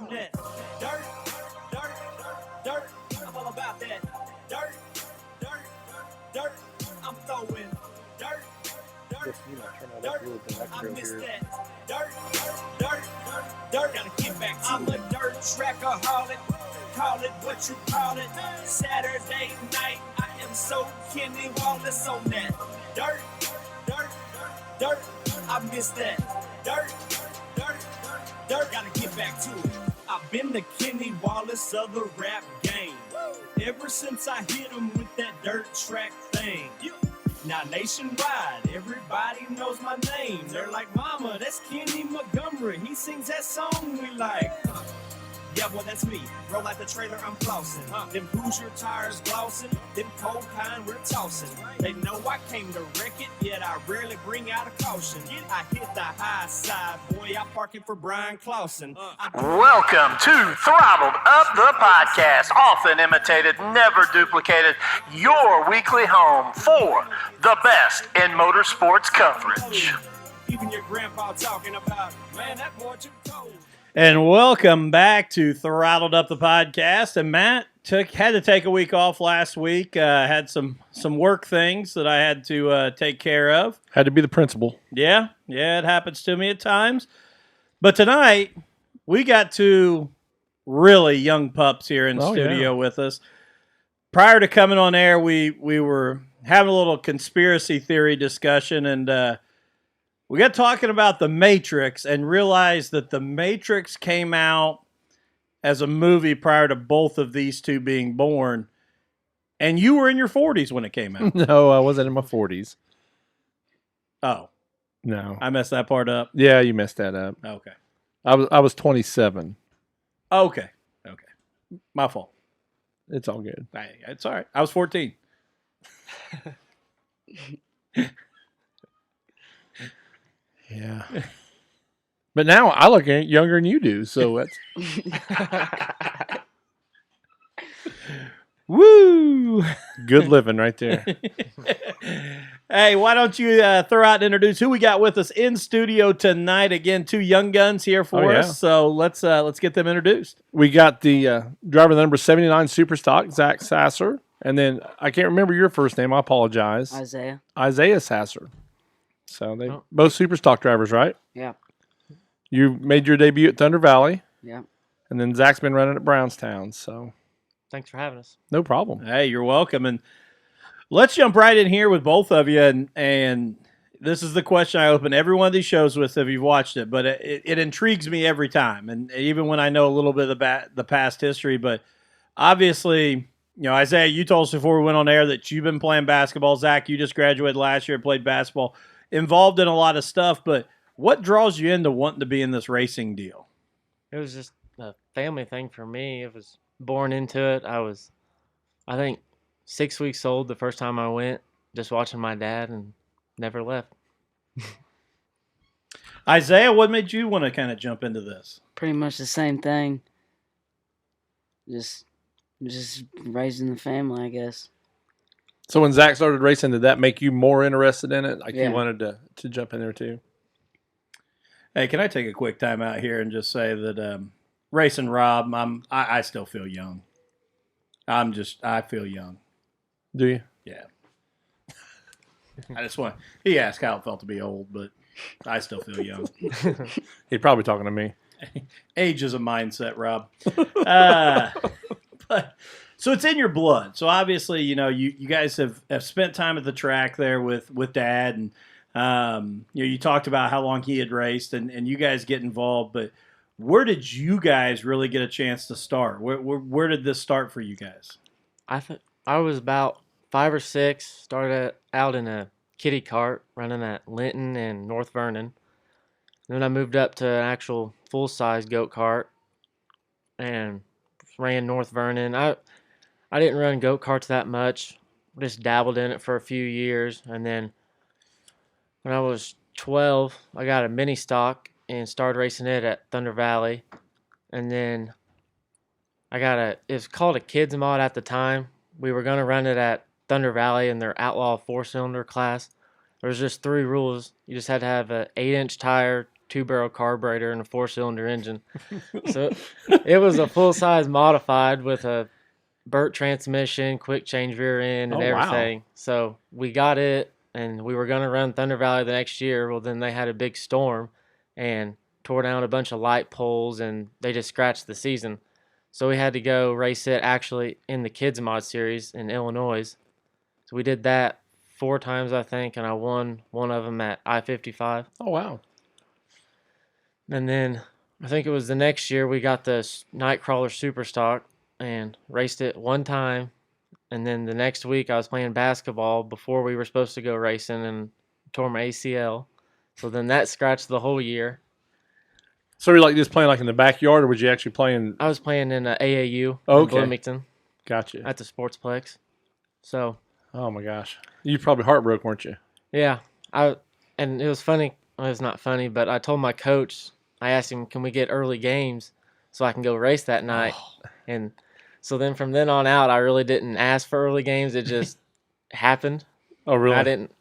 on that. Dirt, dirt, dirt. I'm all about that. Dirt, dirt, dirt. I'm throwing dirt, dirt, dirt. I miss that. Dirt, dirt, dirt. Gotta get back to I'm a dirt trackaholic. Call it what you call it. Saturday night, I am so Kenny Wallace on that. Dirt, dirt, dirt. I miss that. Dirt, dirt, dirt. Gotta get back to it. I've been the Kenny Wallace of the rap game. Ever since I hit him with that dirt track thing. Now nationwide, everybody knows my name. They're like, Mama, that's Kenny Montgomery. He sings that song we like. Yeah, well, that's me. Roll out the trailer, I'm flossing. Them Hoosier tires glossing. Them cold kind we're tossing. They know I came to wreck it, yet I rarely bring out a caution. I hit the high side, boy, I'm parking for Brian Clausen. Welcome to Throttled Up the Podcast. Often imitated, never duplicated. Your weekly home for the best in motorsports coverage. Even your grandpa talking about, man, that boy too cold. And welcome back to Throttled Up the Podcast. And Matt had to take a week off last week. Had some work things that I had to take care of. Had to be the principal. Yeah, it happens to me at times. But tonight, we got two really young pups here in the studio with us. Prior to coming on air, we were having a little conspiracy theory discussion, and we got talking about The Matrix and realized that The Matrix came out as a movie prior to both of these two being born. And you were in your 40s when it came out. No, I wasn't in my 40s. Oh. No. I messed that part up? Yeah, you messed that up. Okay. I was 27. Okay. My fault. It's all good. It's all right. I was 14. Yeah. But now I look younger than you do, so that's... Woo! Good living right there. Hey, why don't you throw out and introduce who we got with us in studio tonight? Again, two young guns here for us, so let's get them introduced. We got the driver of the number 79 Superstock, Zach Sasser, and then I can't remember your first name. I apologize. Isaiah Sasser. So they both Superstock drivers, right? Yeah. You made your debut at Thunder Valley. Yeah. And then Zach's been running at Brownstown, so... Thanks for having us. No problem. Hey, you're welcome. And let's jump right in here with both of you. And this is the question I open every one of these shows with if you've watched it. But it intrigues me every time. And even when I know a little bit of the past history. But obviously, Isaiah, you told us before we went on air that you've been playing basketball. Zach, you just graduated last year and played basketball. Involved in a lot of stuff. But what draws you into wanting to be in this racing deal? It was just a family thing for me. It was born into it. I was, I think, 6 weeks old the first time I went, just watching my dad, and never left. Isaiah, what made you want to kind of jump into this? Pretty much the same thing. Just raising the family, I guess. So when Zach started racing, did that make you more interested in it? Like Yeah. you wanted to jump in there too? Hey, can I take a quick time out here and just say that racing Rob, I still feel young. I feel young. Do you? Yeah. He asked how it felt to be old, but I still feel young. He's probably talking to me. Age is a mindset, Rob. But so it's in your blood. So obviously, you guys have spent time at the track there with Dad, and you talked about how long he had raced, and you guys get involved. But where did you guys really get a chance to start? Where did this start for you guys? I was about 5 or 6. Started out in a kiddie cart running at Linton and North Vernon. Then I moved up to an actual full-size goat kart and ran North Vernon. I didn't run goat karts that much. Just dabbled in it for a few years, and then when I was 12, I got a mini stock and started racing it at Thunder Valley. And then it was called a kids mod at the time. We were going to run it at Thunder Valley in their Outlaw 4-cylinder class. There was just 3 rules. You just had to have an 8-inch tire, 2-barrel carburetor and a 4-cylinder engine. So it was a full-size modified with a Burt transmission, quick change rear end, and Oh, wow. everything. So we got it, and we were going to run Thunder Valley the next year. Well, then they had a big storm and tore down a bunch of light poles, and they just scratched the season. So we had to go race it actually in the Kids Mod Series in Illinois. So we did that 4 times, I think, and I won one of them at I-55. Oh, wow. And then I think it was the next year we got the Nightcrawler Super Stock and raced it one time. And then the next week I was playing basketball before we were supposed to go racing and tore my ACL. So then that scratched the whole year. So you're like just playing like in the backyard, or was you actually playing? I was playing in AAU in Okay. Bloomington Gotcha. at the Sportsplex. So, Oh my gosh, you probably heartbroken, weren't you? yeah. And it was funny. Well, it's not funny, but I told my coach, I asked him, can we get early games so I can go race that night? And so then from then on out, I really didn't ask for early games. It just happened. Oh, really? I didn't.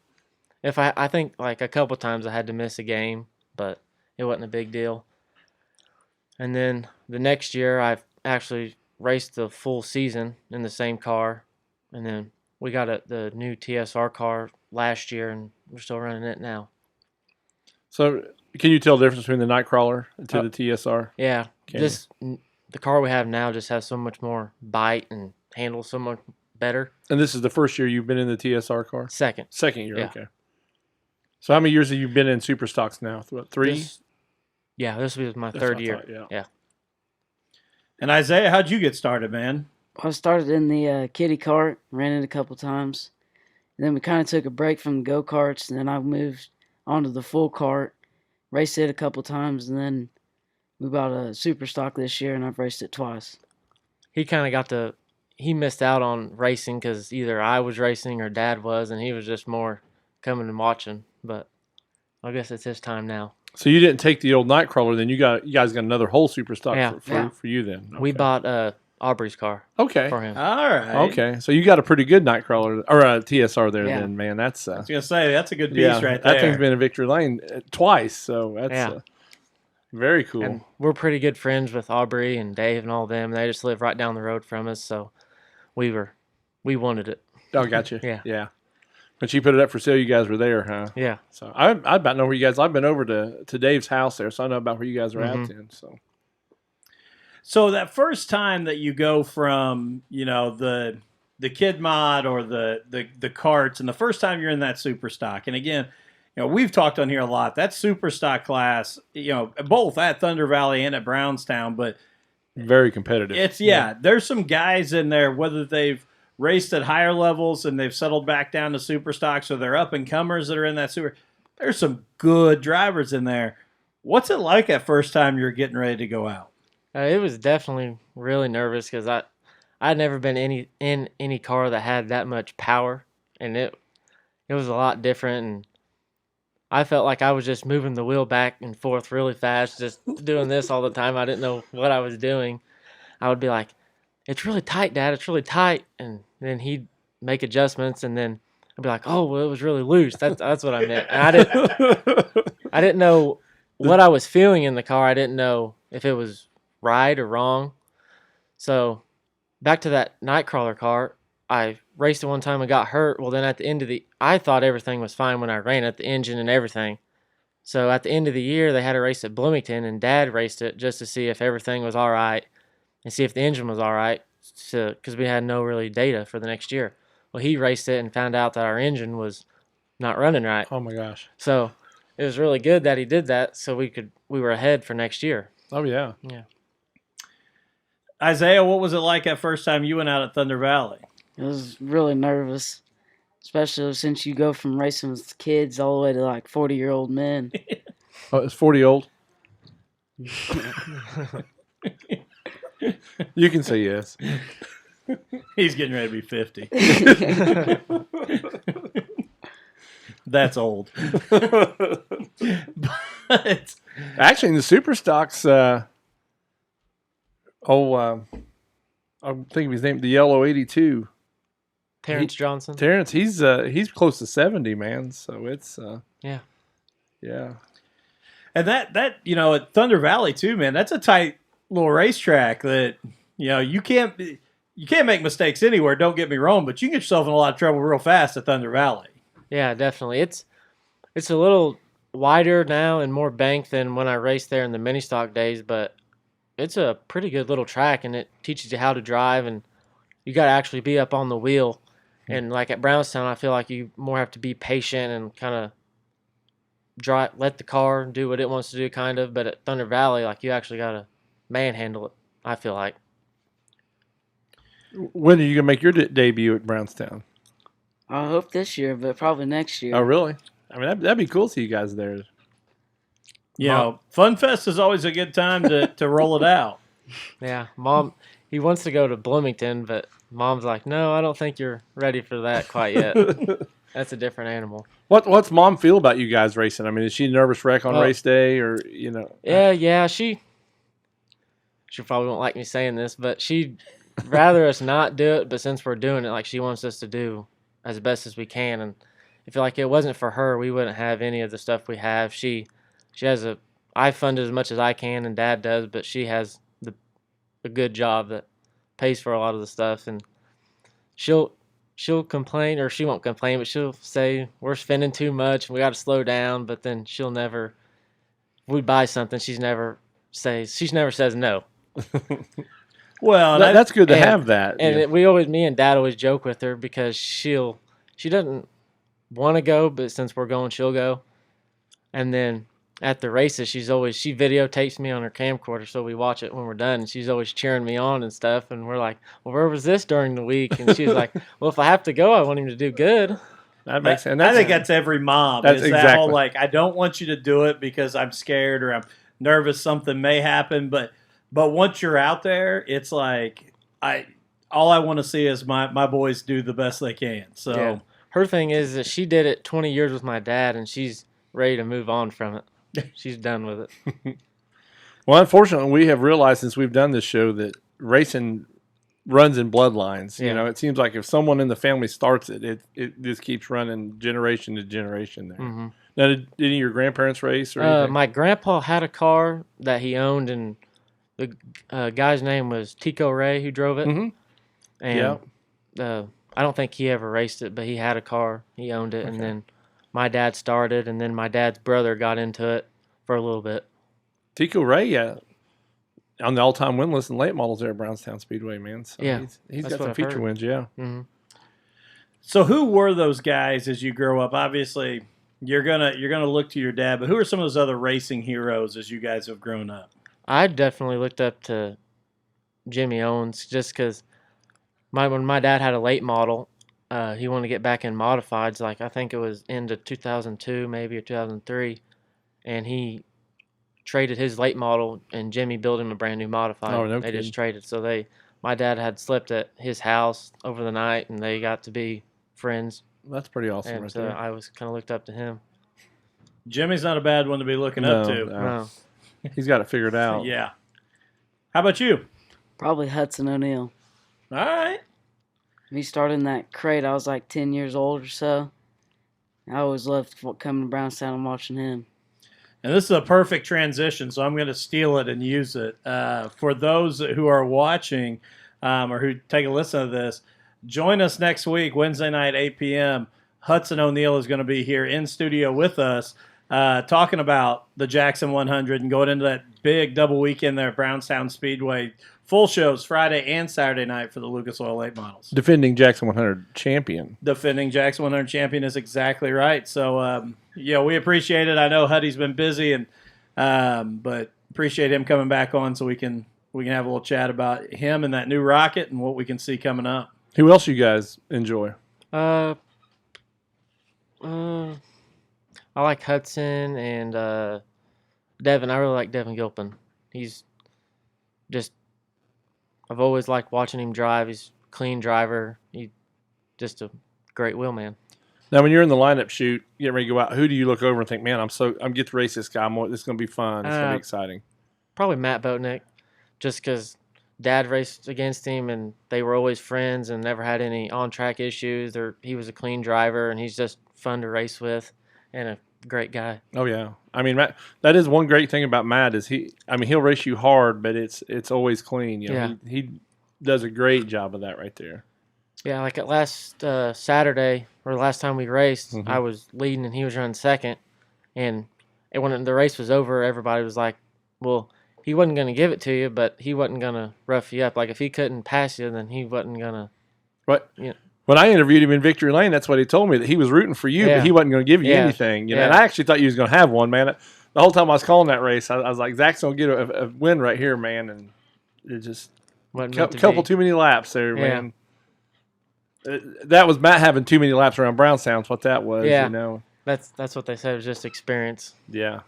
I think like a couple times I had to miss a game, but it wasn't a big deal. And then the next year, I actually raced the full season in the same car. And then we got the new TSR car last year, and we're still running it now. So can you tell the difference between the Nightcrawler to the TSR? Yeah, Can just the car we have now just has so much more bite and handles so much better. And this is the first year you've been in the TSR car? Second. Second year, Yeah. okay. So how many years have you been in Super Stocks now? What, 3? This will be my That's third what I year. thought, Yeah. And Isaiah, how'd you get started, man? I started in the kiddie cart, ran it a couple times. And then we kind of took a break from the go-karts, and then I moved onto the full cart, raced it a couple times, and then we bought a super stock this year, and I've raced it twice. He kind of he missed out on racing because either I was racing or Dad was, and he was just more coming and watching. But I guess it's his time now. So you didn't take the old Nightcrawler, then you guys got another whole Super Stock Yeah. for you then. Okay. We bought Aubrey's car Okay. for him. All right. Okay, so you got a pretty good Nightcrawler or a TSR there Yeah. then, man. That's I was gonna say that's a good piece yeah, right there. that thing's been in victory lane twice, so that's Yeah. very cool. And we're pretty good friends with Aubrey and Dave and all them. They just live right down the road from us, so we wanted it. Oh, gotcha. Yeah. Yeah. When she put it up for sale, you guys were there, huh? Yeah. So I about know where you guys. I've been over to Dave's house there, so I know about where you guys are at then. So that first time that you go from, the kid mod or the carts, and the first time you're in that super stock, and again, we've talked on here a lot. That super stock class, both at Thunder Valley and at Brownstown, but Very competitive. it's there's some guys in there, whether they've raced at higher levels and they've settled back down to super stocks, or they're up and comers that are in that super. There's some good drivers in there. What's it like that first time you're getting ready to go out? It was definitely really nervous because I'd never been in any car that had that much power, and it was a lot different. And I felt like I was just moving the wheel back and forth really fast, just doing this all the time. I didn't know what I was doing. I would be like, "It's really tight, Dad. It's really tight," and then he'd make adjustments, and then I'd be like, "Oh, well, it was really loose." That's what I meant. And I didn't know what I was feeling in the car. I didn't know if it was right or wrong. So back to that Nightcrawler car, I raced it one time and got hurt. Well, then at the end of I thought everything was fine when I ran it, the engine and everything. So at the end of the year, they had a race at Bloomington, and Dad raced it just to see if everything was all right and see if the engine was all right, because we had no really data for the next year. Well, he raced it and found out that our engine was not running right. Oh my gosh. So it was really good that he did that, so we were ahead for next year. Oh yeah. Yeah. Isaiah, what was it like that first time you went out at Thunder Valley? It was really nervous, especially since you go from racing with kids all the way to like 40-year-old men. Oh, it's 40 old. You can say yes. He's getting ready to be 50. That's old. But Actually, in the super stocks, I'm thinking of his name, the yellow 82. Terrence Johnson. Terrence, he's close to 70, man. So it's Yeah. yeah. And that at Thunder Valley too, man, that's a tight little racetrack that you can't make mistakes anywhere. Don't get me wrong, but you can get yourself in a lot of trouble real fast at Thunder Valley. Yeah, definitely. It's a little wider now and more banked than when I raced there in the mini stock days, but it's a pretty good little track, and it teaches you how to drive, and you got to actually be up on the wheel. And like at Brownstown, I feel like you more have to be patient and kind of let the car do what it wants to do, kind of. But at Thunder Valley, like, you actually got to manhandle it, I feel like. When are you going to make your debut at Brownstown? I hope this year, but probably next year. Oh, really? I mean, that'd be cool to see you guys there. Fun Fest is always a good time to roll it out. Yeah, Mom, he wants to go to Bloomington, but Mom's like, no, I don't think you're ready for that quite yet. That's a different animal. What's Mom feel about you guys racing? I mean, is she a nervous wreck on race day, or Yeah, she probably won't like me saying this, but she'd rather us not do it. But since we're doing it, like, she wants us to do as best as we can, and I feel like it wasn't for her, we wouldn't have any of the stuff we have. She has I fund as much as I can, and Dad does, but she has a good job that pays for a lot of the stuff, and she'll complain, or she won't complain, but she'll say we're spending too much and we got to slow down. But then she'll never, if we buy something, she never says no. Well, that's good to have that. And me and Dad always joke with her, because she doesn't want to go, but since we're going, she'll go. And then at the races, she videotapes me on her camcorder, so we watch it when we're done, and she's always cheering me on and stuff. And we're like, well, where was this during the week? And she's like, well, if I have to go, I want him to do good. That makes sense. I think that's every mom. That's exactly. That whole, like, I don't want you to do it because I'm scared or I'm nervous something may happen, but once you're out there, it's like all I want to see is my boys do the best they can. So yeah. Her thing is that she did it 20 years with my dad, and she's ready to move on from it. She's done with it. Well, unfortunately, we have realized since we've done this show that racing runs in bloodlines. Yeah. It seems like if someone in the family starts it just keeps running generation to generation there. Mm-hmm. Now, did any of your grandparents race or anything? My grandpa had a car that he owned, and the guy's name was Tico Ray, who drove it. Mm-hmm. And I don't think he ever raced it, but he had a car. He owned it, okay. And then my dad started, and then my dad's brother got into it for a little bit. Tico Ray, yeah, on the all-time win list in late models there at Brownstown Speedway, man. So yeah, he's got some feature wins, yeah. Mm-hmm. So who were those guys as you grow up? Obviously, you're gonna look to your dad, but who are some of those other racing heroes as you guys have grown up? I definitely looked up to Jimmy Owens, just because when my dad had a late model, he wanted to get back in modifieds. Like, I think it was into 2002, maybe, or 2003, and he traded his late model, and Jimmy built him a brand new modified. Oh, no They kidding. just traded. So my dad had slept at his house over the night, and they got to be friends. That's pretty awesome, And right so there. I was kind of looked up to him. Jimmy's not a bad one to be looking up to. No. He's got it figured out. Yeah. How about you? Probably Hudson O'Neill. All right. He started in that crate. I was like 10 years old or so. I always loved coming to Brownstown and watching him. And this is a perfect transition, so I'm going to steal it and use it. For those who are watching or who take a listen to this, join us next week, Wednesday night, 8 p.m. Hudson O'Neill is going to be here in studio with us, talking about the Jackson 100 and going into that big double weekend there at Brownstown Speedway. Full shows Friday and Saturday night for the Lucas Oil late models. Defending Jackson 100 champion. Defending Jackson 100 champion is exactly right. So, we appreciate it. I know Huddy's been busy, and but appreciate him coming back on so we can have a little chat about him and that new rocket and what we can see coming up. Who else you guys enjoy? I like Hudson and Devin. I really like Devin Gilpin. He's just, I've always liked watching him drive. He's a clean driver. He's just a great wheelman. Now, when you're in the lineup shoot, getting ready to go out, who do you look over and think, man, I'm get to race this guy. This is going to be fun. It's going to be exciting. Probably Matt Boatnick, just because Dad raced against him and they were always friends and never had any on-track issues. He was a clean driver, and he's just fun to race with and a great guy. Oh yeah, I mean Matt, that is one great thing about Matt is he'll race you hard, but it's always clean. You know, Yeah. he does a great job of that right there. Yeah, like at last Saturday or last time we raced, Mhm. I was leading and he was running second, and when the race was over, everybody was like, "Well, he wasn't going to give it to you, but he wasn't going to rough you up. Like if he couldn't pass you, then he wasn't going to." But Yeah. when I interviewed him in Victory Lane, that's what he told me, that he was rooting for you, Yeah. but he wasn't going to give you Yeah. anything. You know, Yeah. and I actually thought you was going to have one, man. The whole time I was calling that race, I was like, Zach's going to get a win right here, man. And it just couple too many laps there, Yeah. man. That was Matt having too many laps around Brownstown's what that was. Yeah. You know, That's what they said. It was just experience. yeah.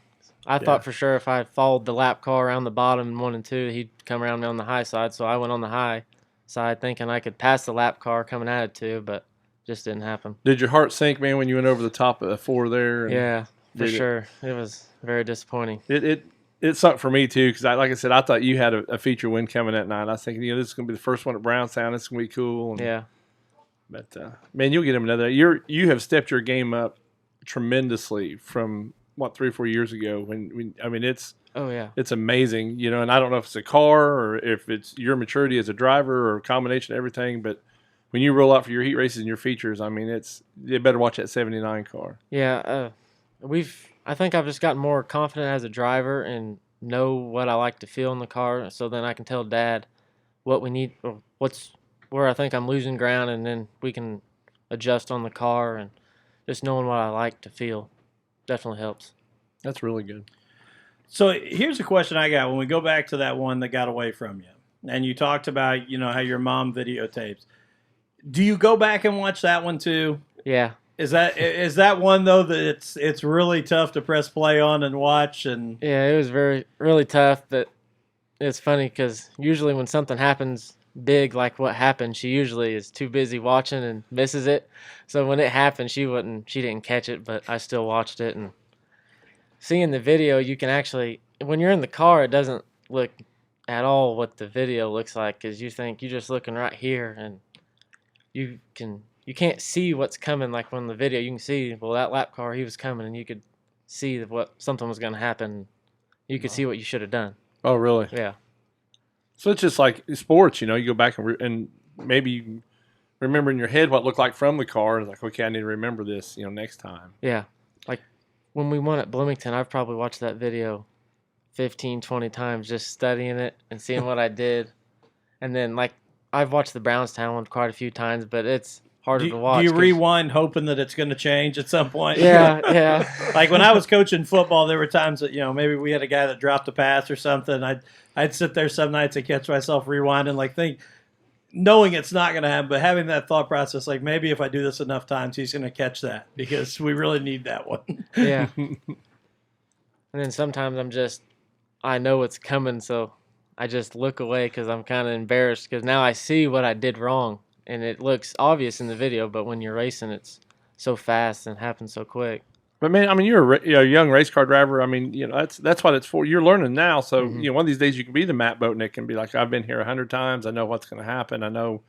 I thought for sure if I followed the lap car around the bottom in 1 and 2, he'd come around me on the high side. So I went on the high side thinking I could pass the lap car coming out of 2, but just didn't happen. Did your heart sink, man, when you went over the top of the 4 there? Yeah, for sure. It was very disappointing. It sunk for me too, because like I said, I thought you had a feature win coming that night. I was thinking, this is going to be the first one at Brownstown. This is going to be cool. And, yeah. But man, you'll get him another. You have stepped your game up tremendously from 3 or 4 years ago. When I mean, it's amazing, And I don't know if it's a car or if it's your maturity as a driver or a combination of everything. But when you roll out for your heat races and your features, I mean, you better watch that 79 car. Yeah, I think I've just gotten more confident as a driver and know what I like to feel in the car. So then I can tell Dad what we need, or where I think I'm losing ground, and then we can adjust on the car, and just knowing what I like to feel definitely helps. That's really good. So here's a question I got when we go back to that one that got away from you. And you talked about, how your mom videotapes. Do you go back and watch that one too? Yeah. Is that one though that it's really tough to press play on and watch? And yeah, it was really tough, but it's funny because usually when something happens big like what happened, she usually is too busy watching and misses it. So when it happened, she didn't catch it, but I still watched it. And seeing the video, you can actually, when you're in the car, it doesn't look at all what the video looks like, because you think you're just looking right here and you can't see what's coming. Like when the video, you can see, well, that lap car, he was coming, and you could see what something was going to happen. You could see what you should have done. Oh, really? Yeah. So it's just like sports, you go back and maybe remember in your head what it looked like from the car. It's like, okay, I need to remember this, next time. Yeah. Like when we won at Bloomington, I've probably watched that video 15, 20 times just studying it and seeing what I did. And then, like, I've watched the Brownstown one quite a few times, but it's harder to watch. Do you rewind hoping that it's going to change at some point? Yeah, yeah. Like when I was coaching football, there were times that, maybe we had a guy that dropped a pass or something. I'd sit there some nights and catch myself rewinding, knowing it's not going to happen, but having that thought process, like maybe if I do this enough times, he's going to catch that because we really need that one. Yeah. And then sometimes I know it's coming, so I just look away because I'm kind of embarrassed because now I see what I did wrong, and it looks obvious in the video, but when you're racing, it's so fast and happens so quick. But man, I mean, you're a young race car driver. I mean, that's what it's for. You're learning now, so one of these days you can be the Matt Boatnick and be like, I've been here 100 times. I know what's going to happen. I know,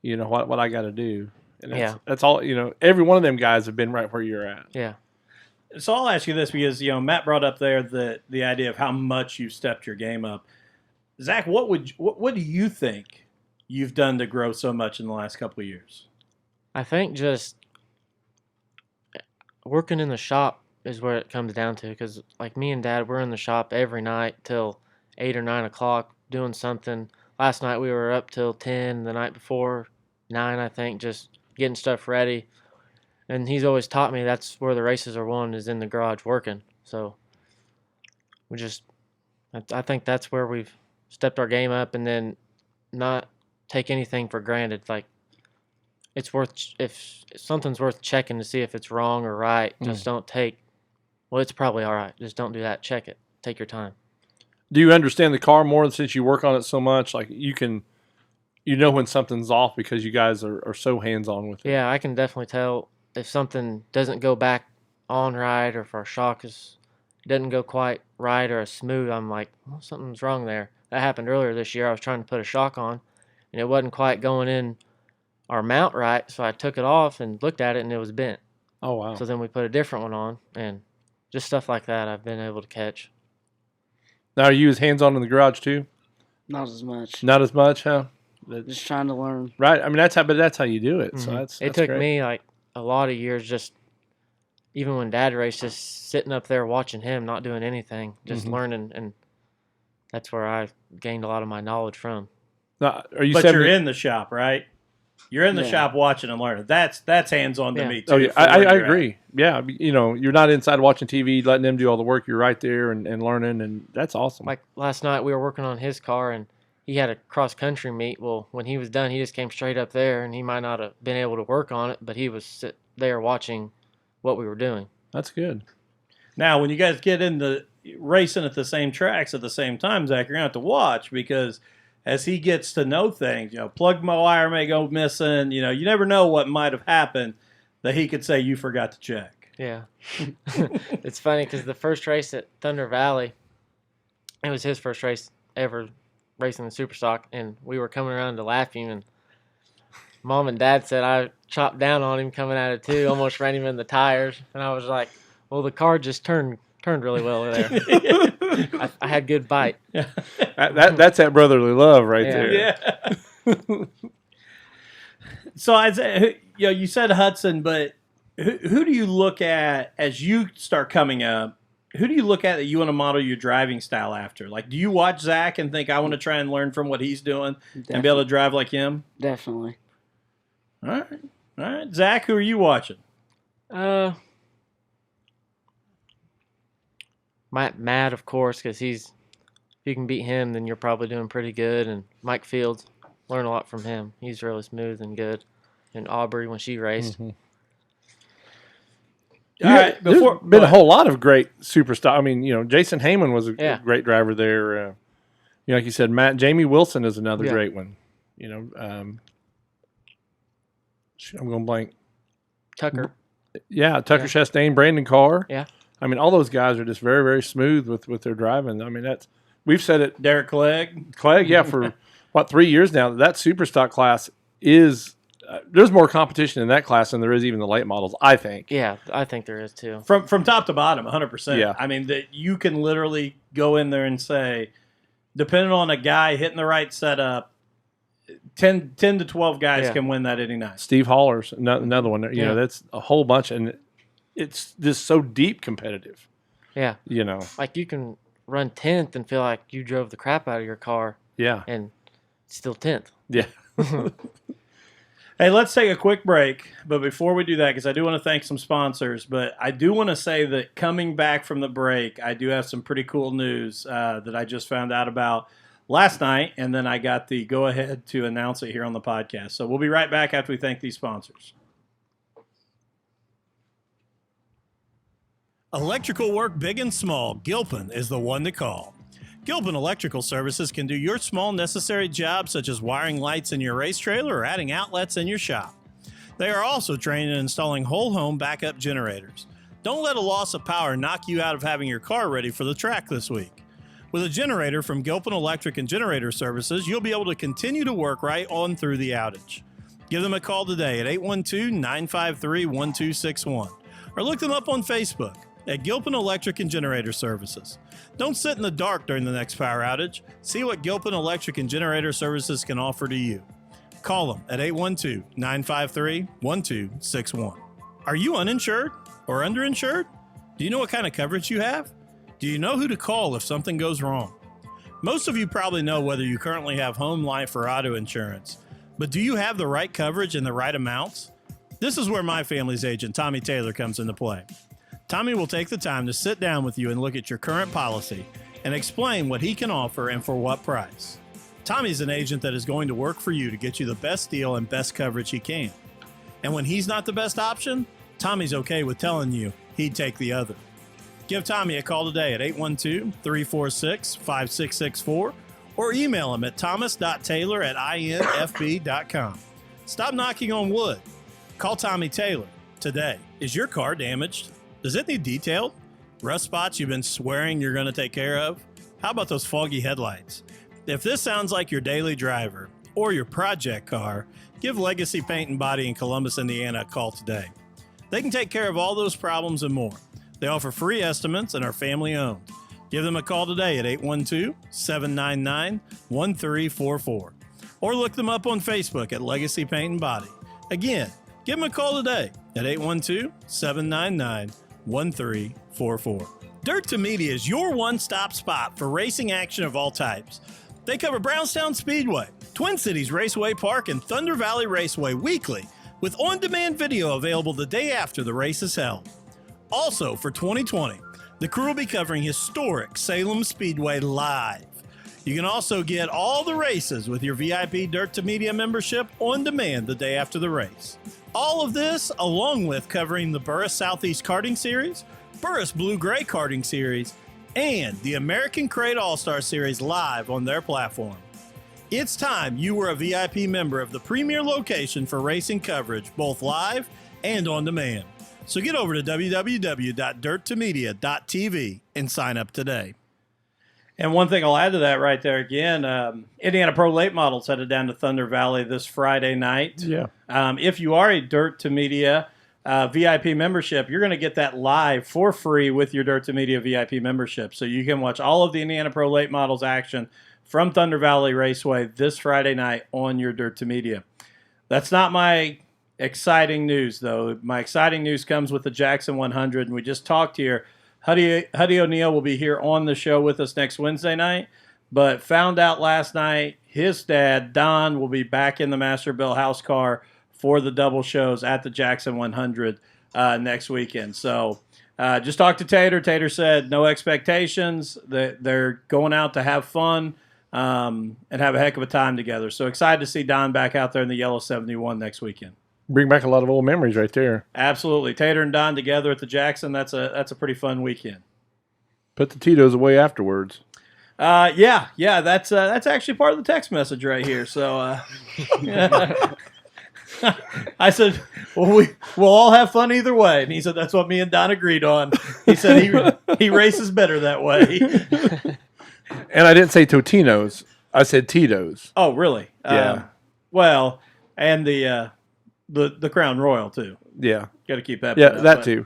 what I got to do. And that's all. Every one of them guys have been right where you're at. Yeah. So I'll ask you this because Matt brought up there the idea of how much you stepped your game up. Zach, what do you think you've done to grow so much in the last couple of years? I think just working in the shop is where it comes down to, because like me and Dad, we're in the shop every night till 8 or 9 o'clock doing something. Last night we were up till 10, the night before 9, I think, just getting stuff ready. And he's always taught me that's where the races are won, is in the garage working. So I think that's where we've stepped our game up, and then not take anything for granted. Like if something's worth checking to see if it's wrong or right, just don't take, well, it's probably all right. Just don't do that. Check it. Take your time. Do you understand the car more since you work on it so much? Like you know when something's off because you guys are so hands-on with it. Yeah, I can definitely tell if something doesn't go back on right, or if our shock doesn't go quite right or as smooth. I'm like, well, something's wrong there. That happened earlier this year. I was trying to put a shock on, and it wasn't quite going in our mount right, so I took it off and looked at it, and it was bent. Oh, wow. So then we put a different one on, and just stuff like that I've been able to catch. Now, are you as hands-on in the garage too? Not as much. Not as much, huh? Just trying to learn. Right. I mean, that's how you do it. So Mm-hmm. that's It took great. me like a lot of years, just even when Dad raced, just sitting up there watching him, not doing anything, just learning, and that's where I gained a lot of my knowledge from. Now, are you? But you're in the shop, right? You're in the shop watching and learning. That's hands-on to me too. Oh yeah, I agree. Yeah, you know, you're not inside watching TV, letting them do all the work. You're right there and learning, and that's awesome. Like last night, we were working on his car, and he had a cross-country meet. Well, when he was done, he just came straight up there, and he might not have been able to work on it, but he was there watching what we were doing. That's good. Now, when you guys get into racing at the same tracks at the same time, Zach, you're going to have to watch, because as he gets to know things, you know, plug wire may go missing. You know, you never know what might have happened that he could say you forgot to check. Yeah. It's funny because the first race at Thunder Valley, it was his first race ever racing the Superstock, and we were coming around to Laughing, and Mom and Dad said I chopped down on him coming out of two, almost ran him in the tires, and I was like, well, the car just turned really well there. I had good bite. Yeah. That's that brotherly love right there. Yeah. So, you know, you said Hudson, but who do you look at as you start coming up? Who do you look at that you want to model your driving style after? Like, do you watch Zach and think, I want to try and learn from what he's doing and be able to drive like him? Definitely. All right. Zach, who are you watching? Matt, of course, because if you can beat him, then you're probably doing pretty good. And Mike Fields, learn a lot from him. He's really smooth and good. And Aubrey, when she raced. Mm-hmm. All right, there's been a whole lot of great superstar. I mean, you know, Jason Heyman was a great driver there. You know, like you said, Jamie Wilson is another great one. You know, I'm going blank. Tucker. Yeah, Tucker Chastain, Brandon Carr. Yeah. I mean, all those guys are just very, very smooth with their driving. I mean, we've said it. Derek Clegg, yeah, for 3 years now. That superstock class is. There's more competition in that class than there is even the late models, I think. Yeah, I think there is too. From top to bottom, 100%. Yeah. I mean, that you can literally go in there and say, depending on a guy hitting the right setup, 10 to 12 guys can win that any night. Steve Haller's another one. You know, that's a whole bunch, and it's just so deep competitive. Yeah. You know. Like you can run 10th and feel like you drove the crap out of your car. Yeah. And still 10th. Yeah. Hey, let's take a quick break. But before we do that, because I do want to thank some sponsors, but I do want to say that coming back from the break, I do have some pretty cool news that I just found out about last night, and then I got the go-ahead to announce it here on the podcast. So we'll be right back after we thank these sponsors. Electrical work big and small, Gilpin is the one to call. Gilpin Electrical Services can do your small necessary jobs such as wiring lights in your race trailer or adding outlets in your shop. They are also trained in installing whole home backup generators. Don't let a loss of power knock you out of having your car ready for the track this week. With a generator from Gilpin Electric and Generator Services, you'll be able to continue to work right on through the outage. Give them a call today at 812-953-1261 or look them up on Facebook at Gilpin Electric and Generator Services. Don't sit in the dark during the next power outage. See what Gilpin Electric and Generator Services can offer to you. Call them at 812-953-1261. Are you uninsured or underinsured? Do you know what kind of coverage you have? Do you know who to call if something goes wrong? Most of you probably know whether you currently have home, life, or auto insurance. But do you have the right coverage and the right amounts? This is where my family's agent, Tommy Taylor, comes into play. Tommy will take the time to sit down with you and look at your current policy and explain what he can offer and for what price. Tommy's an agent that is going to work for you to get you the best deal and best coverage he can. And when he's not the best option, Tommy's okay with telling you he'd take the other. Give Tommy a call today at 812-346-5664 or email him at thomas.taylor@infb.com. Stop knocking on wood. Call Tommy Taylor today. Is your car damaged? Does it need detailed? Rust spots you've been swearing you're going to take care of? How about those foggy headlights? If this sounds like your daily driver or your project car, give Legacy Paint and Body in Columbus, Indiana a call today. They can take care of all those problems and more. They offer free estimates and are family owned. Give them a call today at 812-799-1344 or look them up on Facebook at Legacy Paint and Body. Again, give them a call today at 812-799-1344. Dirt to Media is your one-stop spot for racing action of all types. They cover Brownstown Speedway, Twin Cities Raceway Park, and Thunder Valley Raceway weekly with on-demand video available the day after the race is held. Also, for 2020, the crew will be covering historic Salem Speedway live. You can also get all the races with your VIP Dirt to Media membership on demand the day after the race. All of this, along with covering the Burris Southeast Karting Series, Burris Blue-Gray Karting Series, and the American Crate All-Star Series live on their platform. It's time you were a VIP member of the premier location for racing coverage, both live and on demand. So get over to www.dirttomedia.tv and sign up today. And one thing I'll add to that right there again, Indiana Pro Late Models headed down to Thunder Valley this Friday night. Yeah. If you are a Dirt to Media VIP membership, you're going to get that live for free with your Dirt to Media VIP membership. So you can watch all of the Indiana Pro Late Models action from Thunder Valley Raceway this Friday night on your Dirt to Media. That's not my exciting news, though. My exciting news comes with the Jackson 100, and we just talked here. Huddy O'Neill will be here on the show with us next Wednesday night, but found out last night his dad, Don, will be back in the Masterbuilt house car for the double shows at the Jackson 100 next weekend. So just talked to Tater. Tater said no expectations. They're going out to have fun and have a heck of a time together. So excited to see Don back out there in the Yellow 71 next weekend. Bring back a lot of old memories right there. Absolutely. Tater and Don together at the Jackson, that's a pretty fun weekend. Put the Tito's away afterwards. Yeah, that's actually part of the text message right here. So I said, well, we'll all have fun either way. And he said, that's what me and Don agreed on. He said he races better that way. And I didn't say Totino's. I said Tito's. Oh, really? Yeah. Well, and the Crown Royal, too. Yeah. Got to keep that. Yeah, that too.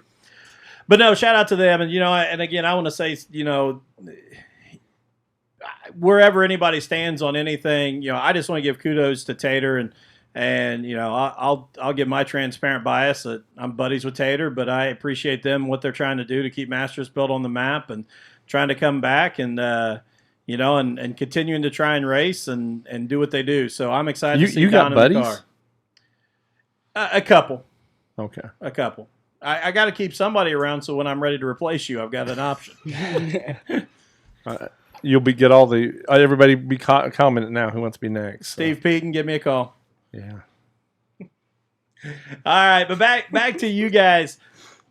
But no, shout out to them. And, and again, I want to say, wherever anybody stands on anything, I just want to give kudos to Tater and I'll give my transparent bias that I'm buddies with Tater, but I appreciate them, what they're trying to do to keep Masters built on the map and trying to come back and, and continuing to try and race and do what they do. So I'm excited to see you Don got in the buddies? car. A couple. Okay. A couple. I got to keep somebody around so when I'm ready to replace you, I've got an option. You'll get all the everybody be commenting now who wants to be next. So. Steve Peden, give me a call. Yeah. All right, but back to you guys.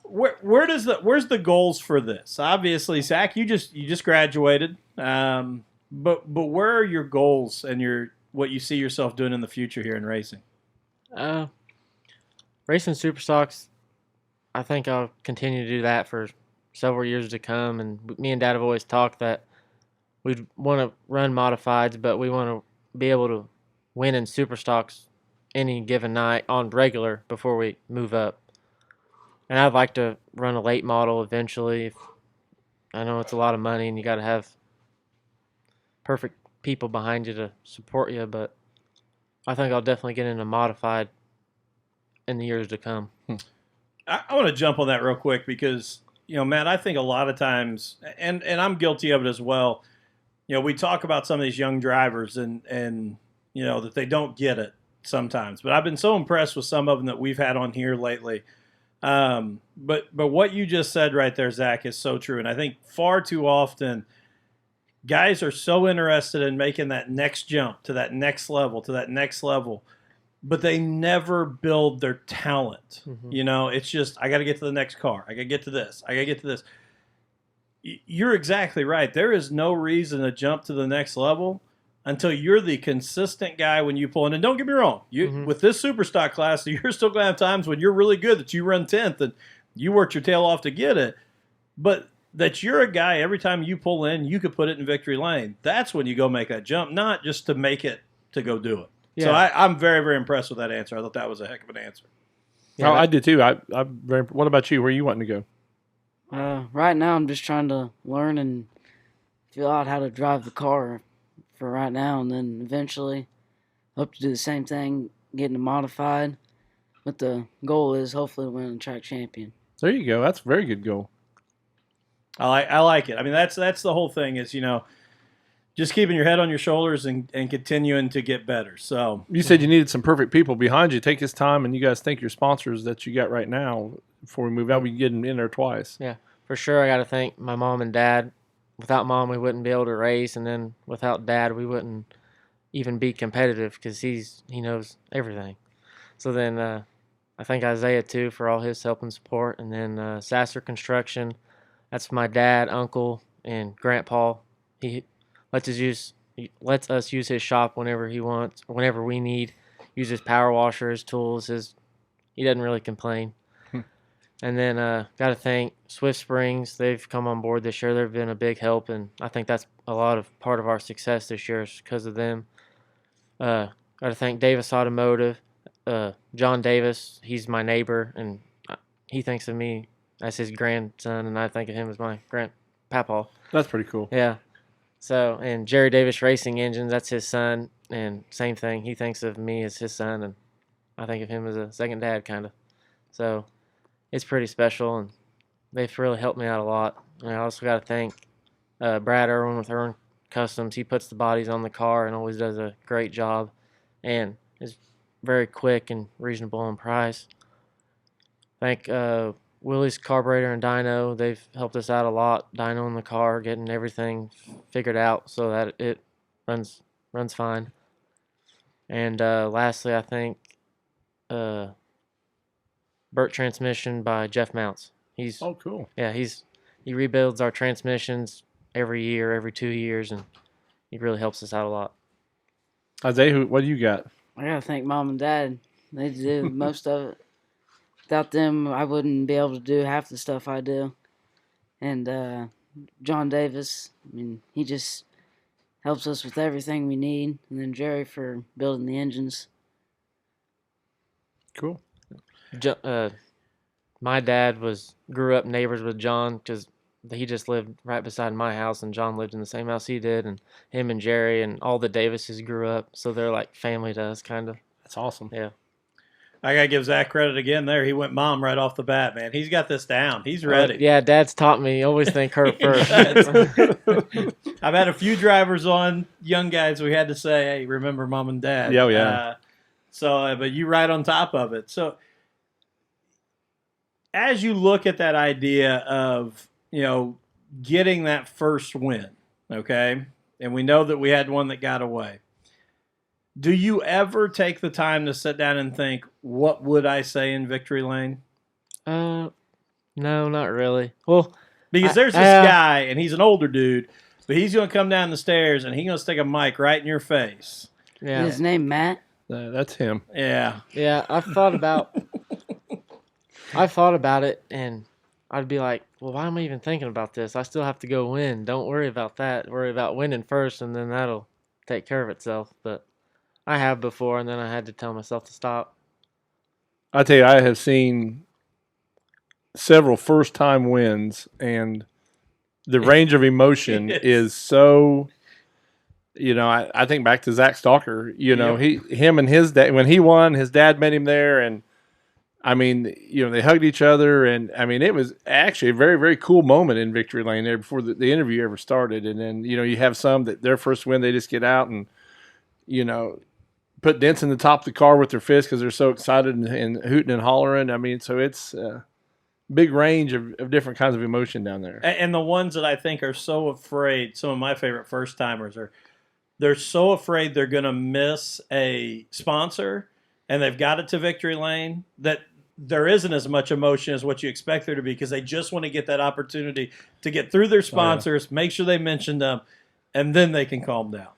Where's the goals for this? Obviously, Zach, you just graduated. But where are your goals and what you see yourself doing in the future here in racing? Racing Super Stocks, I think I'll continue to do that for several years to come. And me and Dad have always talked that we'd want to run modifieds, but we want to be able to win in Super Stocks any given night on regular before we move up. And I'd like to run a late model eventually. I know it's a lot of money and you got to have perfect people behind you to support you, but I think I'll definitely get into modified in the years to come. I want to jump on that real quick because, Matt, I think a lot of times, and I'm guilty of it as well, we talk about some of these young drivers and that they don't get it sometimes. But I've been so impressed with some of them that we've had on here lately. But what you just said right there, Zach, is so true. And I think far too often guys are so interested in making that next jump to that next level, but they never build their talent. Mm-hmm. It's just, I got to get to the next car. I got to get to this. I got to get to this. You're exactly right. There is no reason to jump to the next level until you're the consistent guy when you pull in. And don't get me wrong, with this super stock class, you're still going to have times when you're really good that you run 10th and you worked your tail off to get it. But that you're a guy, every time you pull in, you could put it in victory lane. That's when you go make that jump, not just to make it to go do it. Yeah. So I'm very, very impressed with that answer. I thought that was a heck of an answer. Yeah, I did too. What about you? Where are you wanting to go? Right now, I'm just trying to learn and feel out how to drive the car for right now, and then eventually hope to do the same thing, getting it modified. But the goal is hopefully to win a track champion. There you go. That's a very good goal. I like it. I mean, that's the whole thing is, just keeping your head on your shoulders and continuing to get better. So you said you needed some perfect people behind you. Take this time, and you guys thank your sponsors that you got right now before we move out. We can get them in there twice. Yeah, for sure. I got to thank my mom and dad. Without mom, we wouldn't be able to race, and then without dad, we wouldn't even be competitive because he knows everything. So then I thank Isaiah too for all his help and support, and then Sasser Construction. That's my dad, uncle, and grandpa. He lets us use his shop whenever he wants, or whenever we need. Use his power washer, his tools. He doesn't really complain. And then got to thank Swift Springs. They've come on board this year. They've been a big help, and I think that's part of our success this year is because of them. Got to thank Davis Automotive. John Davis, he's my neighbor, and he thinks of me as his grandson, and I think of him as my grandpapa. That's pretty cool. Yeah. So, and Jerry Davis Racing Engines, that's his son, and same thing. He thinks of me as his son, and I think of him as a second dad, kind of. So, it's pretty special, and they've really helped me out a lot. And I also got to thank Brad Irwin with Irwin Customs. He puts the bodies on the car and always does a great job, and is very quick and reasonable in price. Thank Willie's Carburetor and Dyno. They've helped us out a lot. Dyno in the car, getting everything figured out so that it runs fine. And lastly, I think Burt Transmission by Jeff Mounts. Oh, cool. Yeah, he rebuilds our transmissions every year, every 2 years, and he really helps us out a lot. Isaiah, what do you got? I gotta thank mom and dad. They do most of it. Without them, I wouldn't be able to do half the stuff I do. And John Davis, I mean, he just helps us with everything we need. And then Jerry for building the engines. Cool. My dad grew up neighbors with John because he just lived right beside my house, and John lived in the same house he did, and him and Jerry and all the Davises grew up, so they're like family to us, kind of. That's awesome. Yeah. I gotta give Zach credit again there. He went mom right off the bat, man. He's got this down. He's ready. Yeah, Dad's taught me. Always think her first. I've had a few drivers on, young guys, we had to say, hey, remember mom and dad. Yeah. But you right on top of it. So as you look at that idea of, getting that first win, okay, and we know that we had one that got away, do you ever take the time to sit down and think, what would I say in victory lane? No, not really. Well, because there's this guy, and he's an older dude, but he's going to come down the stairs, and he's going to stick a mic right in your face. Yeah. His name Matt? That's him. Yeah. Yeah, I've thought about it, and I'd be like, well, why am I even thinking about this? I still have to go win. Don't worry about that. Worry about winning first, and then that'll take care of itself. But I have before, and then I had to tell myself to stop. I tell you, I have seen several first-time wins, and the range of emotion is so. I think back to Zach Stalker. Him and his dad, when he won, his dad met him there, and I mean, they hugged each other, and I mean, it was actually a very, very cool moment in victory lane there before the interview ever started. And then you have some that their first win, they just get out and put dents in the top of the car with their fists because they're so excited and hooting and hollering. I mean, so it's a big range of different kinds of emotion down there. And the ones that I think are so afraid, some of my favorite first-timers they're so afraid they're going to miss a sponsor, and they've got it to victory lane, that there isn't as much emotion as what you expect there to be because they just want to get that opportunity to get through their sponsors, make sure they mentioned them, and then they can calm down.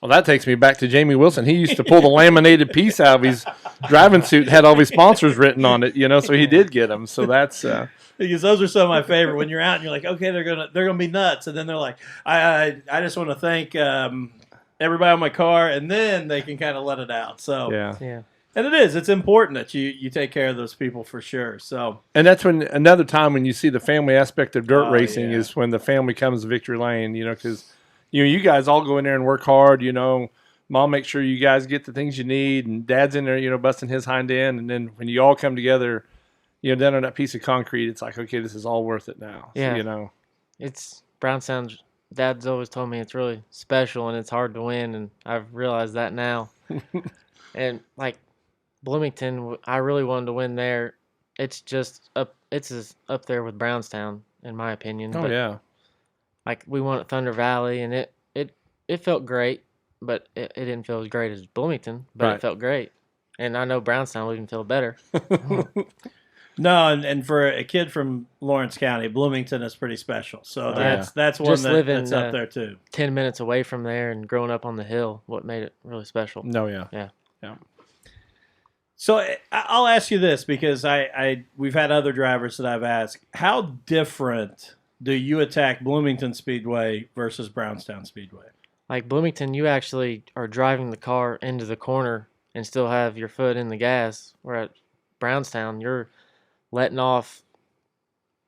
Well, that takes me back to Jamie Wilson. He used to pull the laminated piece out of his driving suit, had all these sponsors written on it, so he did get them. So that's because those are some of my favorite. When you're out and you're like, okay, they're gonna be nuts, and then they're like, I just want to thank everybody on my car, and then they can kind of let it out. So yeah. And it is. It's important that you take care of those people for sure. So, and that's when another time when you see the family aspect of dirt racing yeah. is when the family comes to victory lane. Because you guys all go in there and work hard. Mom makes sure you guys get the things you need, and Dad's in there, busting his hind end. And then when you all come together, down on that piece of concrete, it's like, okay, this is all worth it now. Yeah. So, It's Brownstown's. Dad's always told me it's really special and it's hard to win, and I've realized that now. And like Bloomington, I really wanted to win there. It's just up. It's up there with Brownstown, in my opinion. Oh but, yeah. Like we won at Thunder Valley, and it felt great, but it didn't feel as great as Bloomington. But it felt great, and I know Brownstown will even feel better. No, and for a kid from Lawrence County, Bloomington is pretty special. So that's one Just that's up there too. 10 minutes away from there and growing up on the hill, what made it really special. No, yeah. Yeah. So I'll ask you this because we've had other drivers that I've asked, how different do you attack Bloomington Speedway versus Brownstown Speedway? Like Bloomington, you actually are driving the car into the corner and still have your foot in the gas, where at Brownstown, you're letting off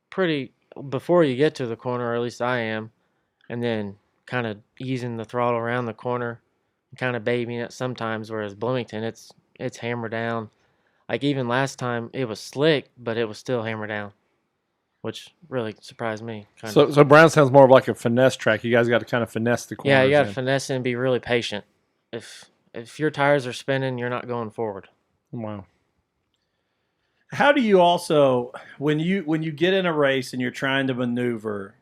pretty before you get to the corner, or at least I am, and then kind of easing the throttle around the corner, kind of babying it sometimes, whereas Bloomington, it's hammer down. Like even last time, it was slick, but it was still hammer down, which really surprised me. So Brownstown's more of like a finesse track. You guys got to kind of finesse the corners. Yeah, you got to finesse and be really patient. If your tires are spinning, you're not going forward. Wow. How do you also, when you get in a race and you're trying to maneuver,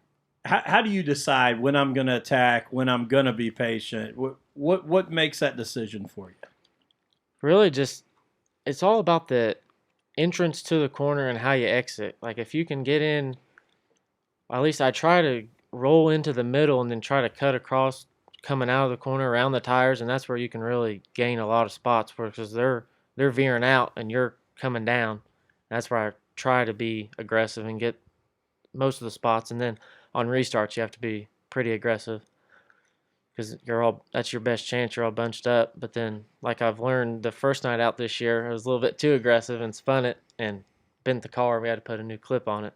how do you decide when I'm going to attack, when I'm going to be patient? What makes that decision for you? Really, just it's all about the entrance to the corner and how you exit. Like if you can get in, at least I try to roll into the middle and then try to cut across coming out of the corner around the tires, and that's where you can really gain a lot of spots because they're veering out and you're coming down. That's where I try to be aggressive and get most of the spots. And then on restarts, you have to be pretty aggressive because that's your best chance. You're all bunched up. But then, like I've learned the first night out this year, I was a little bit too aggressive and spun it and bent the car. We had to put a new clip on it.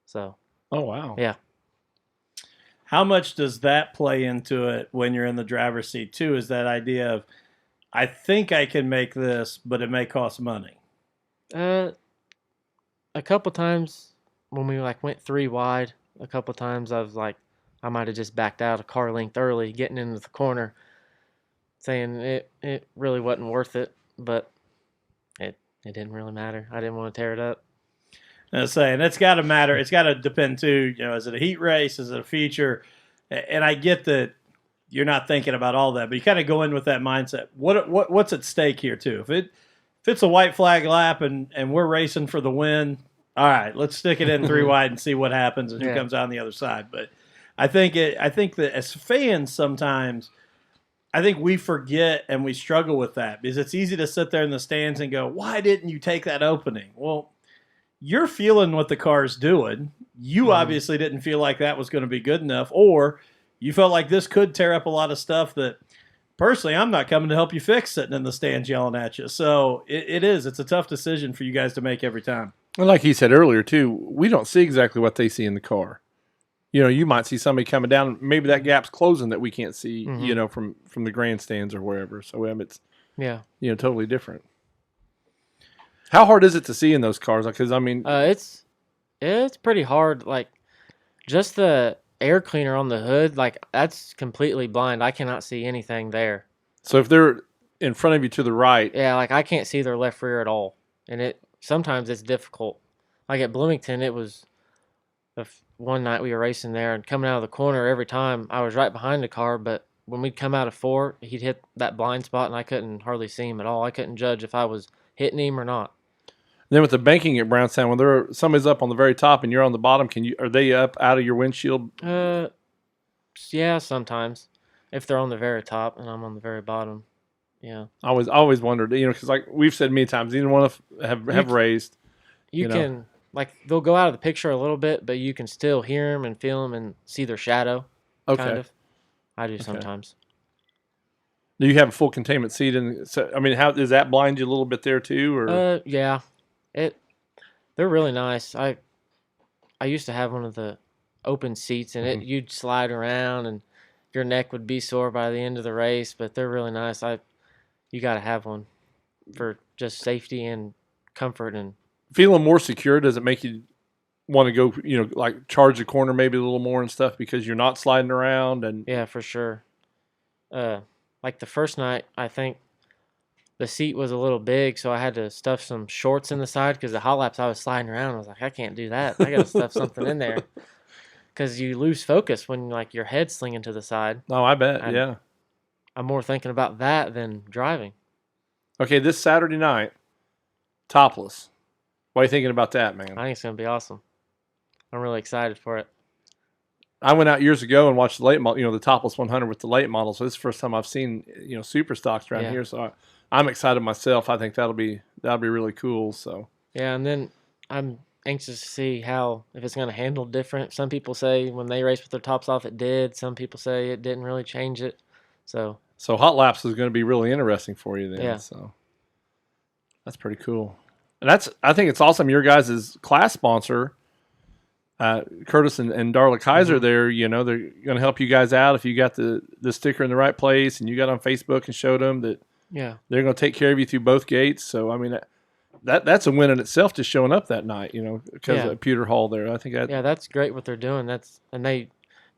So. Oh, wow. Yeah. How much does that play into it when you're in the driver's seat too? Is that idea of, I think I can make this, but it may cost money? A couple times when we went 3 wide, a couple times I might have just backed out a car length early, getting into the corner, saying it really wasn't worth it, but it didn't really matter. I didn't want to tear it up. I was saying it's got to matter. It's got to depend too. Is it a heat race? Is it a feature? And I get that you're not thinking about all that, but you kind of go in with that mindset. What's at stake here too? If it's a white flag lap and we're racing for the win, all right, let's stick it in 3 wide and see what happens and who comes out on the other side. But I think that as fans sometimes, I think we forget and we struggle with that because it's easy to sit there in the stands and go, why didn't you take that opening? Well, you're feeling what the car's doing. You obviously didn't feel like that was going to be good enough, or you felt like this could tear up a lot of stuff that personally I'm not coming to help you fix sitting in the stands yelling at you. So it's a tough decision for you guys to make every time. And like he said earlier too, we don't see exactly what they see in the car. You might see somebody coming down, maybe that gap's closing that we can't see, from the grandstands or wherever. So it's totally different. How hard is it to see in those cars? Because I mean, it's pretty hard. Like just the air cleaner on the hood, that's completely blind. I cannot see anything there. So if they're in front of you to the right, I can't see their left rear at all, and sometimes it's difficult. Like at Bloomington, it was one night we were racing there, and coming out of the corner every time I was right behind the car, but when we'd come out of 4, he'd hit that blind spot, and I couldn't hardly see him at all. I couldn't judge if I was hitting him or not. Then with the banking at Brownstown, when somebody's up on the very top and you're on the bottom, are they up out of your windshield? Yeah, sometimes if they're on the very top and I'm on the very bottom. Yeah. I always wondered, because like we've said many times, either one have raised. You can they'll go out of the picture a little bit, but you can still hear them and feel them and see their shadow. Okay. Kind of. I do sometimes. Do you have a full containment seat? So, I mean, how does that blind you a little bit there too? Or yeah, they're really nice. I used to have one of the open seats, and you'd slide around, and your neck would be sore by the end of the race. But they're really nice. You got to have one for just safety and comfort. And feeling more secure, does it make you want to go, like charge the corner maybe a little more and stuff because you're not sliding around? And yeah, for sure. Like the first night, I think the seat was a little big, so I had to stuff some shorts in the side because the hot laps I was sliding around. I was like, I can't do that. I got to stuff something in there because you lose focus when like your head's slinging to the side. Oh, I bet. Yeah. I'm more thinking about that than driving. Okay, this Saturday night, topless. What are you thinking about that, man? I think it's going to be awesome. I'm really excited for it. I went out years ago and watched the late model, the topless 100 with the late model. So this is the first time I've seen, super stocks around here. So I'm excited myself. I think that'll be really cool. So yeah, and then I'm anxious to see if it's going to handle different. Some people say when they race with their tops off, it did. Some people say it didn't really change it. So hot laps is going to be really interesting for you then. Yeah. So that's pretty cool. And I think it's awesome. Your guys' class sponsor, Curtis and Darla Kaiser there, they're going to help you guys out if you got the sticker in the right place and you got on Facebook and showed them that they're going to take care of you through both gates. So, I mean, that's a win in itself just showing up that night, because of Pewter Hall there. I think that's great what they're doing. And they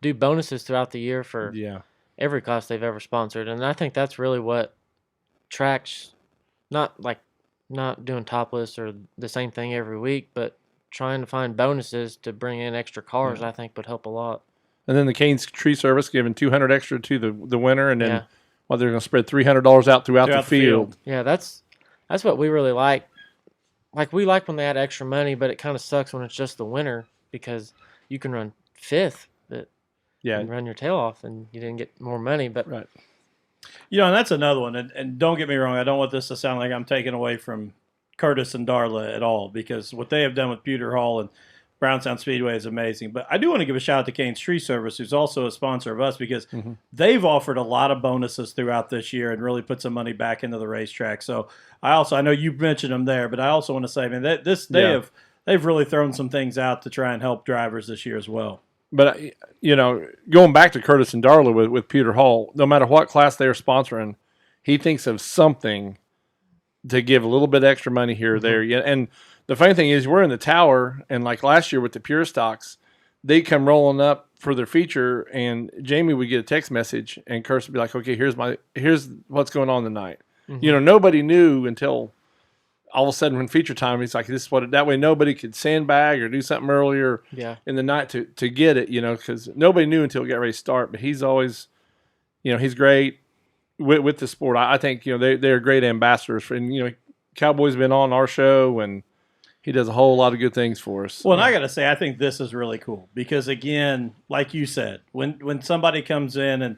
do bonuses throughout the year for every class they've ever sponsored. And I think that's really what tracks, not doing topless or the same thing every week, but trying to find bonuses to bring in extra cars, I think would help a lot. And then the Canes Tree Service giving $200 extra to the winner, and then they're going to spread $300 out throughout the field. Yeah, that's what we really like. Like we like when they add extra money, but it kind of sucks when it's just the winner because you can run fifth, but and run your tail off, and you didn't get more money. But and that's another one. And don't get me wrong, I don't want this to sound like I'm taking away from Curtis and Darla at all, because what they have done with Pewter Hall and Brownstown Speedway is amazing. But I do want to give a shout out to Canes Tree Service, who's also a sponsor of us, because they've offered a lot of bonuses throughout this year and really put some money back into the racetrack. So I know you mentioned them there, but I also want to say, man, they've really thrown some things out to try and help drivers this year as well. But going back to Curtis and Darla with Pewter Hall, no matter what class they are sponsoring, he thinks of something to give a little bit extra money here or there. Yeah, and the funny thing is, we're in the tower, and like last year with the Pure Stocks, they come rolling up for their feature, and Jamie would get a text message, and Curtis would be like, "Okay, here's what's going on tonight." Nobody knew until all of a sudden when feature time, he's like, "This is what." That way, nobody could sandbag or do something earlier in the night to get it, because nobody knew until it got ready to start. But he's always, he's great with the sport. I think they're great ambassadors for, and Cowboy's been on our show, and he does a whole lot of good things for us. Well, and I got to say, I think this is really cool because, again, like you said, when somebody comes in and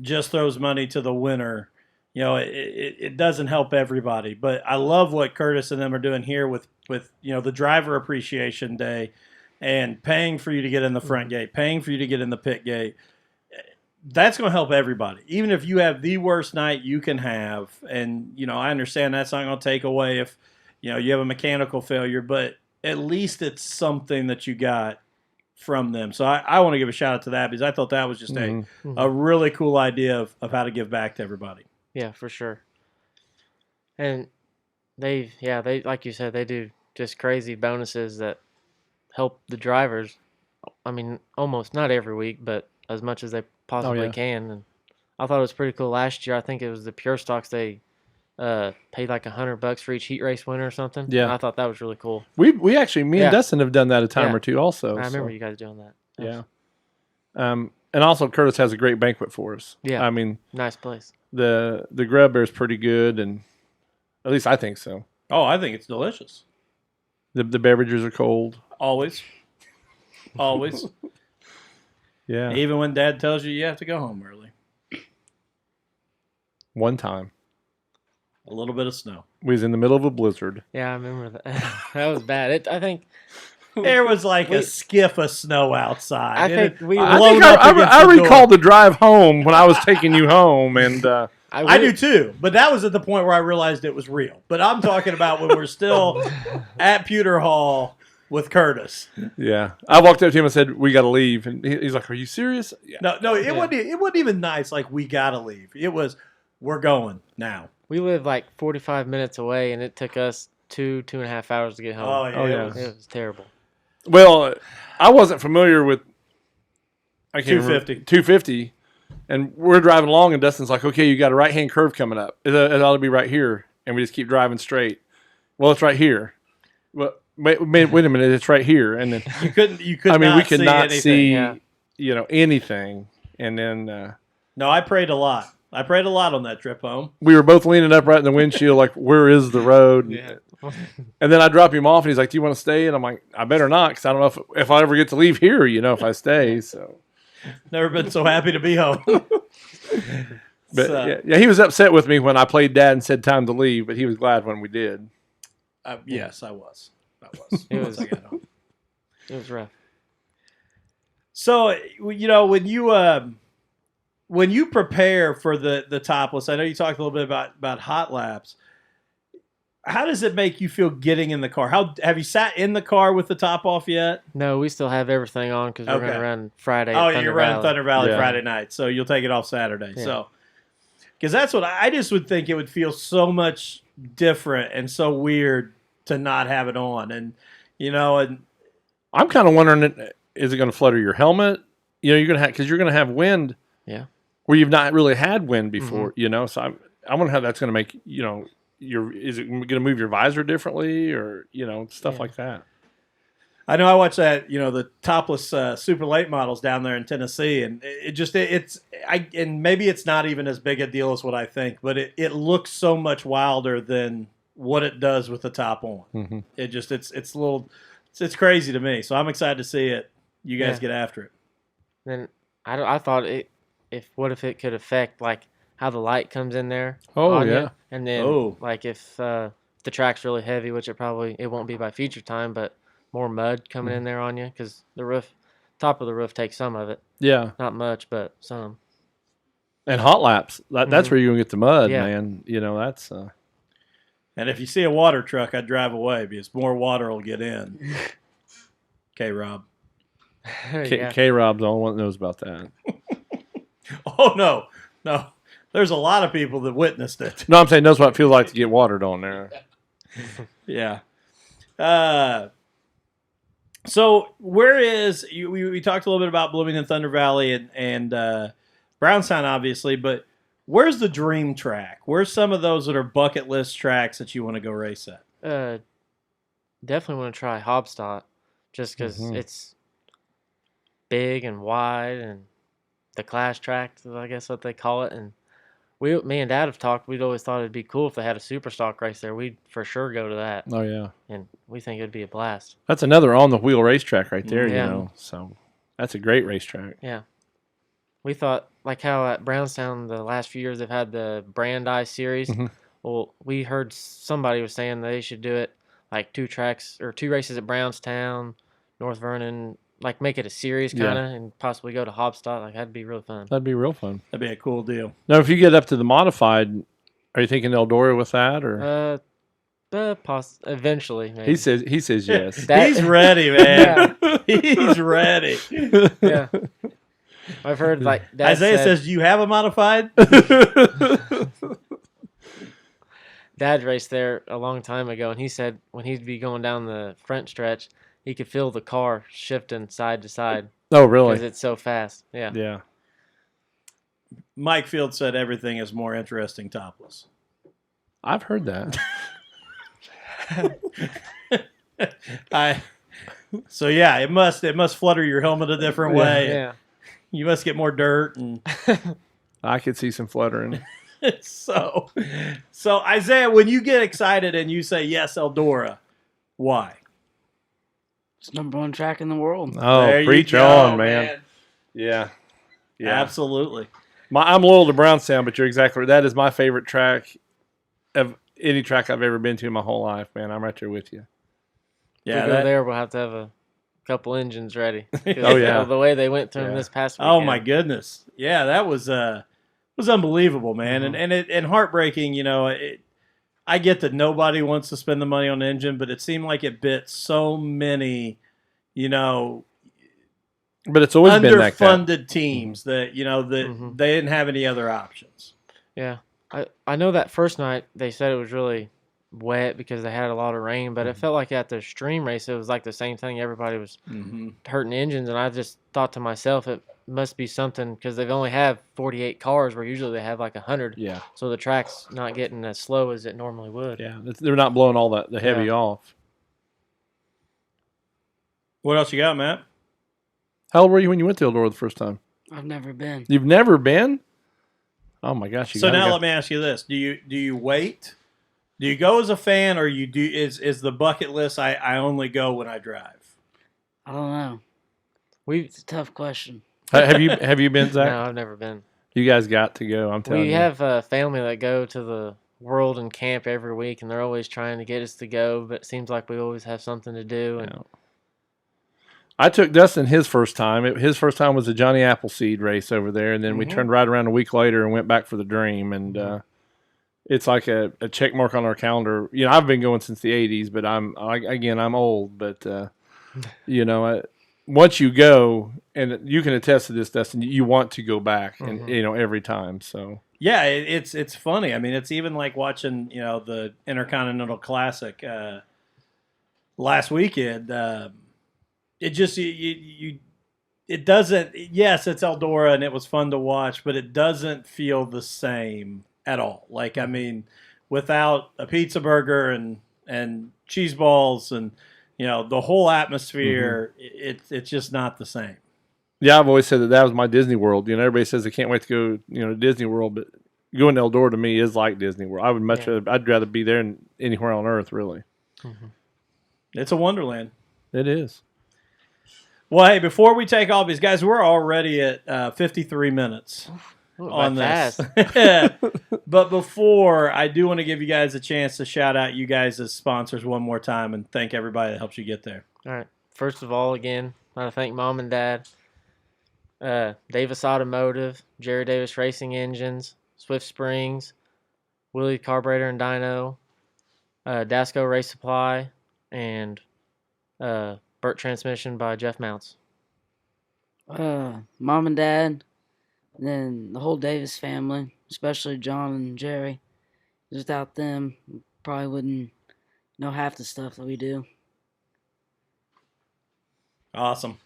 just throws money to the winner, it doesn't help everybody. But I love what Curtis and them are doing here with the driver appreciation day and paying for you to get in the front gate, paying for you to get in the pit gate. That's going to help everybody. Even if you have the worst night you can have, and, I understand that's not going to take away if, you have a mechanical failure, but at least it's something that you got from them. So I want to give a shout out to that because I thought that was just a really cool idea of how to give back to everybody. Yeah, for sure. And they like you said, they do just crazy bonuses that help the drivers. I mean, almost not every week, but as much as they possibly can. And I thought it was pretty cool last year. I think it was the Pure Stocks. They paid like $100 for each heat race winner or something. Yeah, and I thought that was really cool. We actually, me and Dustin have done that a time or two also. I remember you guys doing that. Yeah. And also Curtis has a great banquet for us. Yeah. I mean, nice place. The grub there is pretty good, and at least I think so. Oh, I think it's delicious. The beverages are cold. Always. Yeah. Even when Dad tells you have to go home early. One time. A little bit of snow. We was in the middle of a blizzard. Yeah, I remember that. That was bad. I think there was like a skiff of snow outside. I recall the drive home when I was taking you home, and I I do too, but that was at the point where I realized it was real. But I'm talking about when we're still at Pewter Hall with Curtis. Yeah, I walked up to him and said, "We got to leave," and he's like, "Are you serious?" Yeah. No, it wasn't. It wasn't even nice. Like we gotta leave. It was, we're going now. We live like 45 minutes away, and it took us 2.5 hours to get home. Oh yeah, it was terrible. Well, I wasn't familiar with 250. 250, and we're driving along, and Dustin's like, "Okay, you got a right-hand curve coming up. It ought to be right here," and we just keep driving straight. Well, it's right here. Well, wait a minute, it's right here, and then you couldn't. I mean, we could see not see, anything. anything, and then. No, I prayed a lot. I prayed a lot on that trip home. We were both leaning up right in the windshield, like, where is the road? Yeah. And then I drop him off, and he's like, "Do you want to stay?" And I'm like, "I better not, because I don't know if I ever get to leave here, if I stay." So, never been so happy to be home. But yeah, he was upset with me when I played dad and said time to leave, but he was glad when we did. Yes, I was. It was. I got home. It was rough. So when you prepare for the topless, I know you talked a little bit about hot laps. How does it make you feel getting in the car? How have you sat in the car with the top off yet? No, we still have everything on because we're going to run Friday. Oh, you're running Thunder Valley Friday night, so you'll take it off Saturday. Yeah. So, because that's what I just would think, it would feel so much different and so weird to not have it on, and I'm kind of wondering, is it going to flutter your helmet? You're going to have, because you're going to have wind. Yeah. Where you've not really had wind before, So I wonder how that's going to make, is it going to move your visor differently or, stuff like that. I know I watched that, the topless super late models down there in Tennessee, and and maybe it's not even as big a deal as what I think, but it looks so much wilder than what it does with the top on. Mm-hmm. It's crazy to me. So I'm excited to see it. You guys get after it. Then I thought what if it could affect like how the light comes in there? Oh yeah. You? And then like if the track's really heavy, which it won't be by feature time, but more mud coming in there on you because the top of the roof takes some of it. Yeah. Not much, but some. And hot laps, that's where you're gonna get the mud, man. That's. And if you see a water truck, I'd drive away because more water will get in. Okay, Rob. K-Rob's the only one that knows about that. Oh, no. There's a lot of people that witnessed it. No, I'm saying knows what it feels like to get watered on there. Yeah. So where is we talked a little bit about Bloomington Thunder Valley and Brownstown, obviously, but where's the dream track? Where's some of those that are bucket list tracks that you want to go race at? Definitely want to try Hobstadt, just because it's big and wide and the class track, I guess what they call it. And me and Dad have talked. We'd always thought it'd be cool if they had a super stock race there. We'd for sure go to that. Oh yeah, and we think it'd be a blast. That's another on the wheel racetrack right there. So that's a great racetrack. Yeah, we thought like how at Brownstown the last few years they've had the Brandeis series. Mm-hmm. Well, we heard somebody was saying they should do it like 2 races at Brownstown, North Vernon. Like make it a series kind of, and possibly go to Hobstadt. Like that'd be real fun. That'd be real fun. That'd be a cool deal. Now, if you get up to the modified, are you thinking Eldora with that or? Eventually. Maybe. He says yes. He's ready, man. He's ready. Yeah. I've heard like Isaiah says, "Do you have a modified?" Dad raced there a long time ago, and he said when he'd be going down the front stretch, he could feel the car shifting side to side. Oh, really? Because it's so fast. Yeah. Yeah. Mike Field said everything is more interesting topless. I've heard that. So yeah, it must flutter your helmet a different way. Yeah. You must get more dirt and I could see some fluttering. So Isaiah, when you get excited and you say yes, Eldora, why? It's #1 track in the world. Oh, there preach you go, on, man. Yeah. Absolutely. I'm loyal to Brownstown, but you're exactly right. That is my favorite track of any track I've ever been to in my whole life, man. I'm right there with you. Yeah, if we go there, we'll have to have a couple engines ready. Oh yeah, the way they went through them this past weekend. Oh my goodness, yeah, that was was unbelievable, man, and heartbreaking. You know, I get that nobody wants to spend the money on the engine, but it seemed like it bit so many, you know, but it's always been like that. Underfunded teams that that they didn't have any other options. Yeah, I know that first night they said it was really wet because they had a lot of rain, but it felt like at the stream race it was like the same thing. Everybody was hurting engines, and I just thought to myself it must be something because they've only have 48 cars where usually they have like 100. Yeah. So the track's not getting as slow as it normally would. Yeah, they're not blowing all the heavy off. What else you got, Matt? How old were you when you went to Eldora the first time? I've never been. You've never been? Oh my gosh! So now let me ask you this: Do you wait? Do you go as a fan, or you do? Is the bucket list? I only go when I drive. I don't know. It's a tough question. Have you been, Zach? No, I've never been. You guys got to go. I'm telling you. We have a family that go to the World and camp every week, and they're always trying to get us to go. But it seems like we always have something to do. And I took Dustin his first time. His first time was a Johnny Appleseed race over there, and then we turned right around a week later and went back for the Dream. And it's like a check mark on our calendar. You know, I've been going since the '80s, but I'm old. But once you go, and you can attest to this, Dustin, you want to go back, and every time. So yeah, it's funny. I mean, it's even like watching the Intercontinental Classic last weekend. It just it doesn't. Yes, it's Eldora, and it was fun to watch, but it doesn't feel the same at all. Like, I mean, without a pizza burger and cheese balls and the whole atmosphere, it's just not the same. Yeah, I've always said that was my Disney World. Everybody says they can't wait to go to Disney World, but going to Eldora to me is like Disney World. I would I'd rather be there than anywhere on earth, really. It's a wonderland. It is. Well, hey, before we take off these guys, we're already at 53 minutes on this. But before, I do want to give you guys a chance to shout out you guys as sponsors one more time and thank everybody that helps you get there. All right. First of all, again, I want to thank Mom and Dad, Davis Automotive, Jerry Davis Racing Engines, Swift Springs, Willie Carburetor and Dyno, Dasco Race Supply, and Burt Transmission by Jeff Mounts. Mom and Dad, and then the whole Davis family, especially John and Jerry. Without them, we probably wouldn't know half the stuff that we do. Awesome.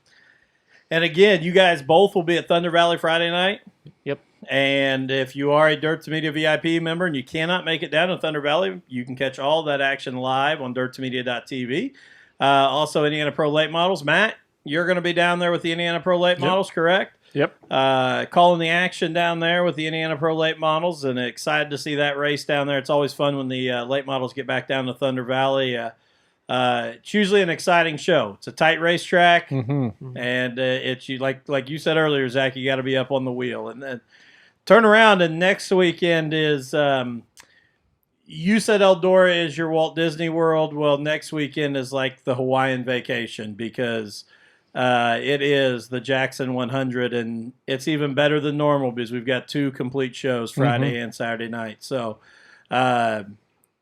And again, you guys both will be at Thunder Valley Friday night. Yep. And if you are a Dirt to Media VIP member and you cannot make it down to Thunder Valley, you can catch all that action live on dirttomedia.tv. Also, Indiana Pro Late Models. Matt, you're going to be down there with the Indiana Pro Late Models, correct? Yep. Calling the action down there with the Indiana Pro Late Models, and excited to see that race down there. It's always fun when the late models get back down to Thunder Valley. It's usually an exciting show. It's a tight racetrack, and it's like you said earlier, Zach. You got to be up on the wheel, and then turn around. And next weekend is. You said Eldora is your Walt Disney World. Well, next weekend is like the Hawaiian vacation because it is the Jackson 100, and it's even better than normal because we've got 2 complete shows Friday and Saturday night. So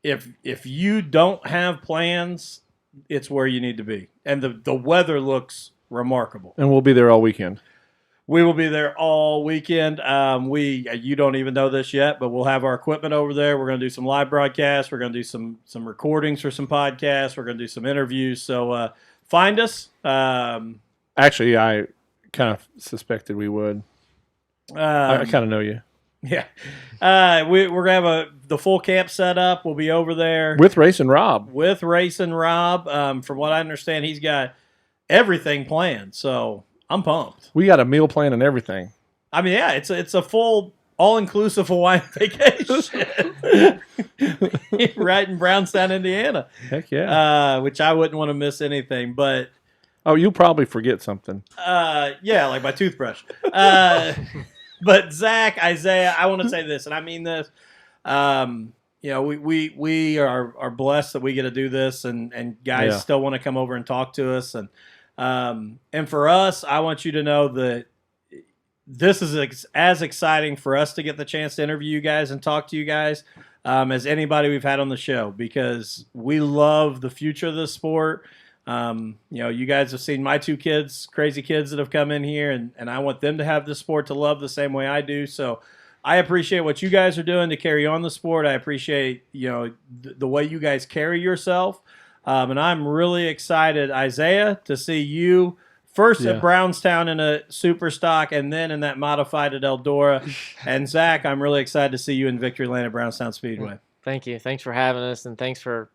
if you don't have plans, it's where you need to be. And the weather looks remarkable. And we'll be there all weekend. We will be there all weekend. You don't even know this yet, but we'll have our equipment over there. We're going to do some live broadcasts. We're going to do some recordings for some podcasts. We're going to do some interviews. So find us. Actually, I kind of suspected we would. I kind of know you. Yeah. We're going to have the full camp set up. We'll be over there. With Racing Rob. From what I understand, he's got everything planned. So I'm pumped. We got a meal plan and everything. I mean, yeah, it's a full all-inclusive Hawaiian vacation. Right in Brownstown, Indiana. Heck yeah. Which I wouldn't want to miss anything. But you'll probably forget something. Yeah, like my toothbrush. But Zach, Isaiah, I want to say this, and I mean this. We are blessed that we get to do this, and guys still want to come over and talk to us, and for us, I want you to know that this is as exciting for us to get the chance to interview you guys and talk to you guys as anybody we've had on the show, because we love the future of the sport. You guys have seen my two kids, crazy kids that have come in here, and I want them to have the sport to love the same way I do. So I appreciate what you guys are doing to carry on the sport. I appreciate, the way you guys carry yourself. And I'm really excited, Isaiah, to see you first at Brownstown in a super stock and then in that modified at Eldora. And Zach, I'm really excited to see you in Victory Lane at Brownstown Speedway. Thank you. Thanks for having us, and thanks for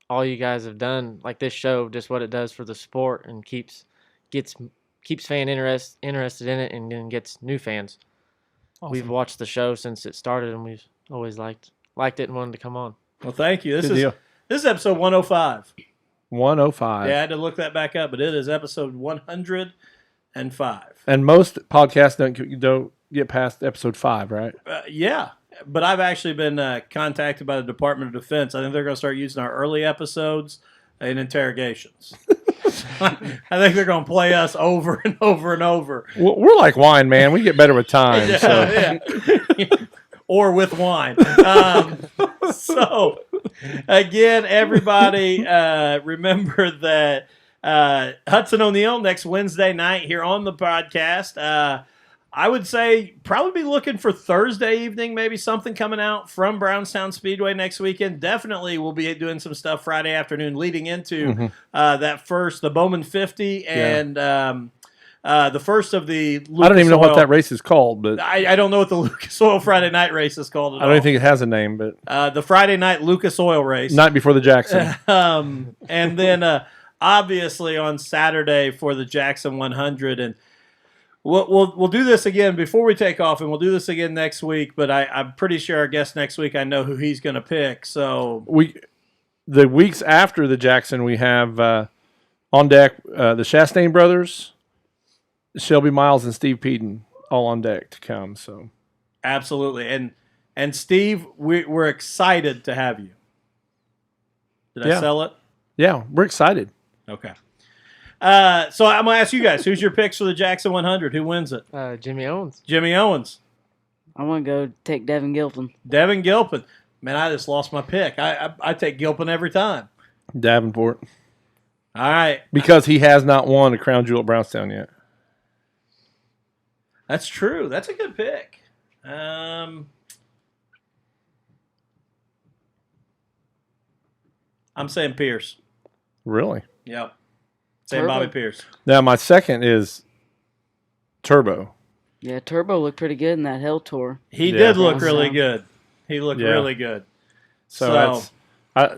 all you guys have done. Like this show, just what it does for the sport, and keeps fan interested in it, and then gets new fans. Awesome. We've watched the show since it started, and we've always liked it and wanted to come on. Well, thank you. This is episode 105. 105. Yeah, I had to look that back up, but it is episode 105. And most podcasts don't get past episode 5, right? Yeah, but I've actually been contacted by the Department of Defense. I think they're going to start using our early episodes in interrogations. I think they're going to play us over and over and over. We're like wine, man. We get better with time. Yeah. Or with wine. So, again, everybody, remember that Hudson O'Neill next Wednesday night here on the podcast. I would say probably be looking for Thursday evening, maybe something coming out from Brownstown Speedway next weekend. Definitely we'll be doing some stuff Friday afternoon leading into the Bowman 50 and the first of the Lucas I don't even know Oil. what that race is called, but I don't know what the Lucas Oil Friday night race is called at all. I don't even think it has a name, but the Friday night Lucas Oil race. Night before the Jackson. And then obviously on Saturday for the Jackson 100. And we'll do this again before we take off, and we'll do this again next week. But I'm pretty sure our guest next week, I know who he's going to pick. So the weeks after the Jackson, we have on deck the Chastain brothers, Shelby Miles, and Steve Peden all on deck to come. So absolutely, and Steve, we're excited to have you. Did I sell it? Yeah, we're excited. Okay. So I'm going to ask you guys, who's your picks for the Jackson 100? Who wins it? Jimmy Owens. Jimmy Owens. I want to go take Devin Gilpin. Devin Gilpin. Man, I just lost my pick. I take Gilpin every time. Davenport. All right. Because he has not won a crown jewel at Brownstown yet. That's true. That's a good pick. I'm saying Pierce. Really? Yep. Saying Bobby Pierce. Now, my second is Turbo. Yeah, Turbo looked pretty good in that Hell Tour. He did look really good. He looked really good. So I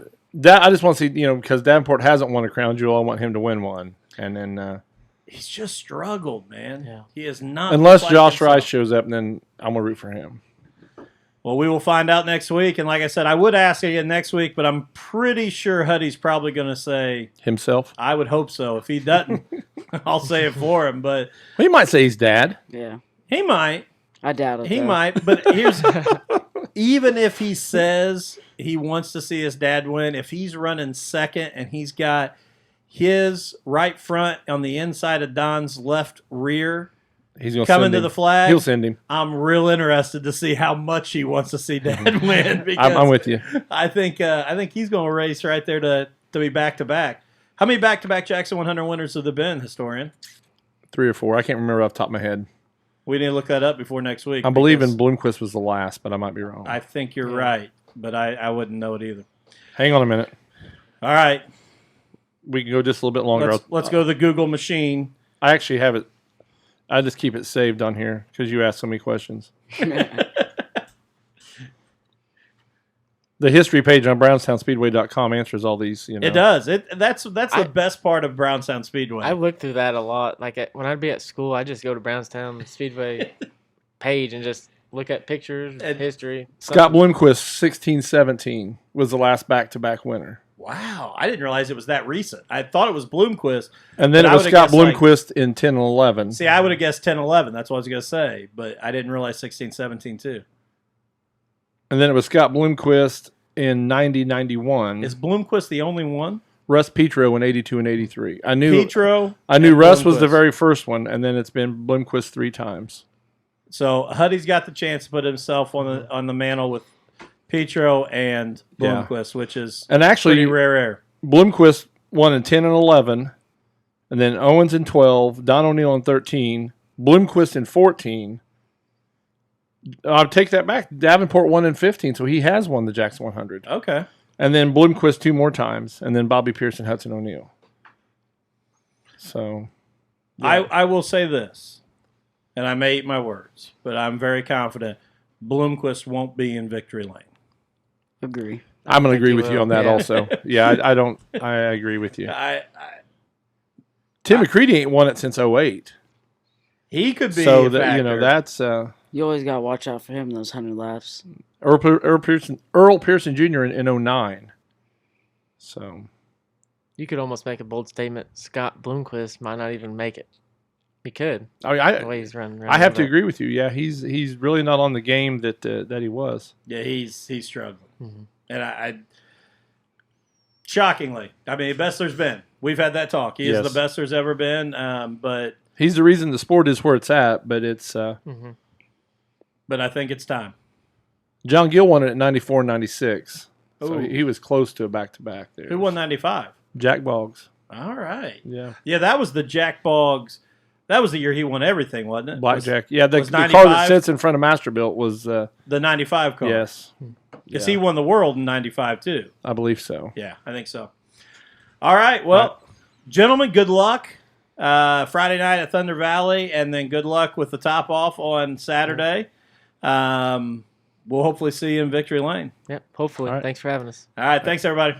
just want to see, because Davenport hasn't won a crown jewel, I want him to win one. And then he's just struggled, man. Yeah. He is not. Unless Josh Rice shows up, and then I'm going to root for him. Well, we will find out next week. And like I said, I would ask again next week, but I'm pretty sure Huddy's probably going to say himself. I would hope so. If he doesn't, I'll say it for him. But he might say he's dad. Yeah. He might. I doubt it. He might. But here's even if he says he wants to see his dad win, if he's running second and he's got his right front on the inside of Don's left rear, he's gonna coming to the flag. He'll send him. I'm real interested to see how much he wants to see Dad win. Because I'm with you. I think he's going to race right there to be back to back. How many back to back Jackson 100 winners have there been, historian? 3 or 4. I can't remember off the top of my head. We need to look that up before next week. I believe in Bloomquist was the last, but I might be wrong. I think you're right, but I wouldn't know it either. Hang on a minute. All right, we can go just a little bit longer. Let's go to the Google machine. I actually have it. I just keep it saved on here because you asked so many questions. The history page on BrownstownSpeedway.com answers all these. It does. That's the best part of Brownstown Speedway. I look through that a lot. Like when I'd be at school, I just go to Brownstown Speedway page and just look at pictures, history. Scott Bloomquist, 16-17, was the last back-to-back winner. Wow, I didn't realize it was that recent. I thought it was Bloomquist. And then it was Scott Bloomquist in 10 and 11. See, I would have guessed 10-11. That's what I was going to say. But I didn't realize 16-17 too. And then it was Scott Bloomquist in 90-91. Is Bloomquist the only one? Russ Petro in 82 and 83. I knew Russ was the very first one, and then it's been Bloomquist 3 times. So Huddy's got the chance to put himself on the mantle with Petro and Bloomquist, which is and actually pretty rare air. Bloomquist won in 10 and 11, and then Owens in 12, Don O'Neill in 13, Bloomquist in 14. I'll take that back. Davenport won in 15, so he has won the Jackson 100. Okay. And then Bloomquist 2 more times, and then Bobby Pearson, Hudson O'Neill. So, yeah. I will say this, and I may eat my words, but I'm very confident Bloomquist won't be in victory lane. Agree. I'm going to agree with you on that also. Yeah, I agree with you. Tim McCready ain't won it since 08. He could be so a factor. You know, that's you always got to watch out for him those 100 laps. Earl Pearson Jr. in 09. So you could almost make a bold statement. Scott Bloomquist might not even make it. He could. I mean, the way he's running. I have to agree with you. Yeah, he's really not on the game that he was. Yeah, he's struggling, and I shockingly, I mean, best there's been. We've had that talk. He is the best there's ever been, but he's the reason the sport is where it's at. But it's but I think it's time. John Gill won it at 94 and 96. So he was close to a back-to-back there. Who won 95? Jack Boggs. All right. Yeah, that was the Jack Boggs. That was the year he won everything, wasn't it? Blackjack. Yeah, the car that sits in front of Masterbuilt was the 95 car. Yes. Because he won the world in 95 too. I believe so. Yeah, I think so. All right. Well, gentlemen, good luck. Friday night at Thunder Valley, and then good luck with the top off on Saturday. We'll hopefully see you in Victory Lane. Yep, hopefully. Right. Thanks for having us. All right. Thanks everybody.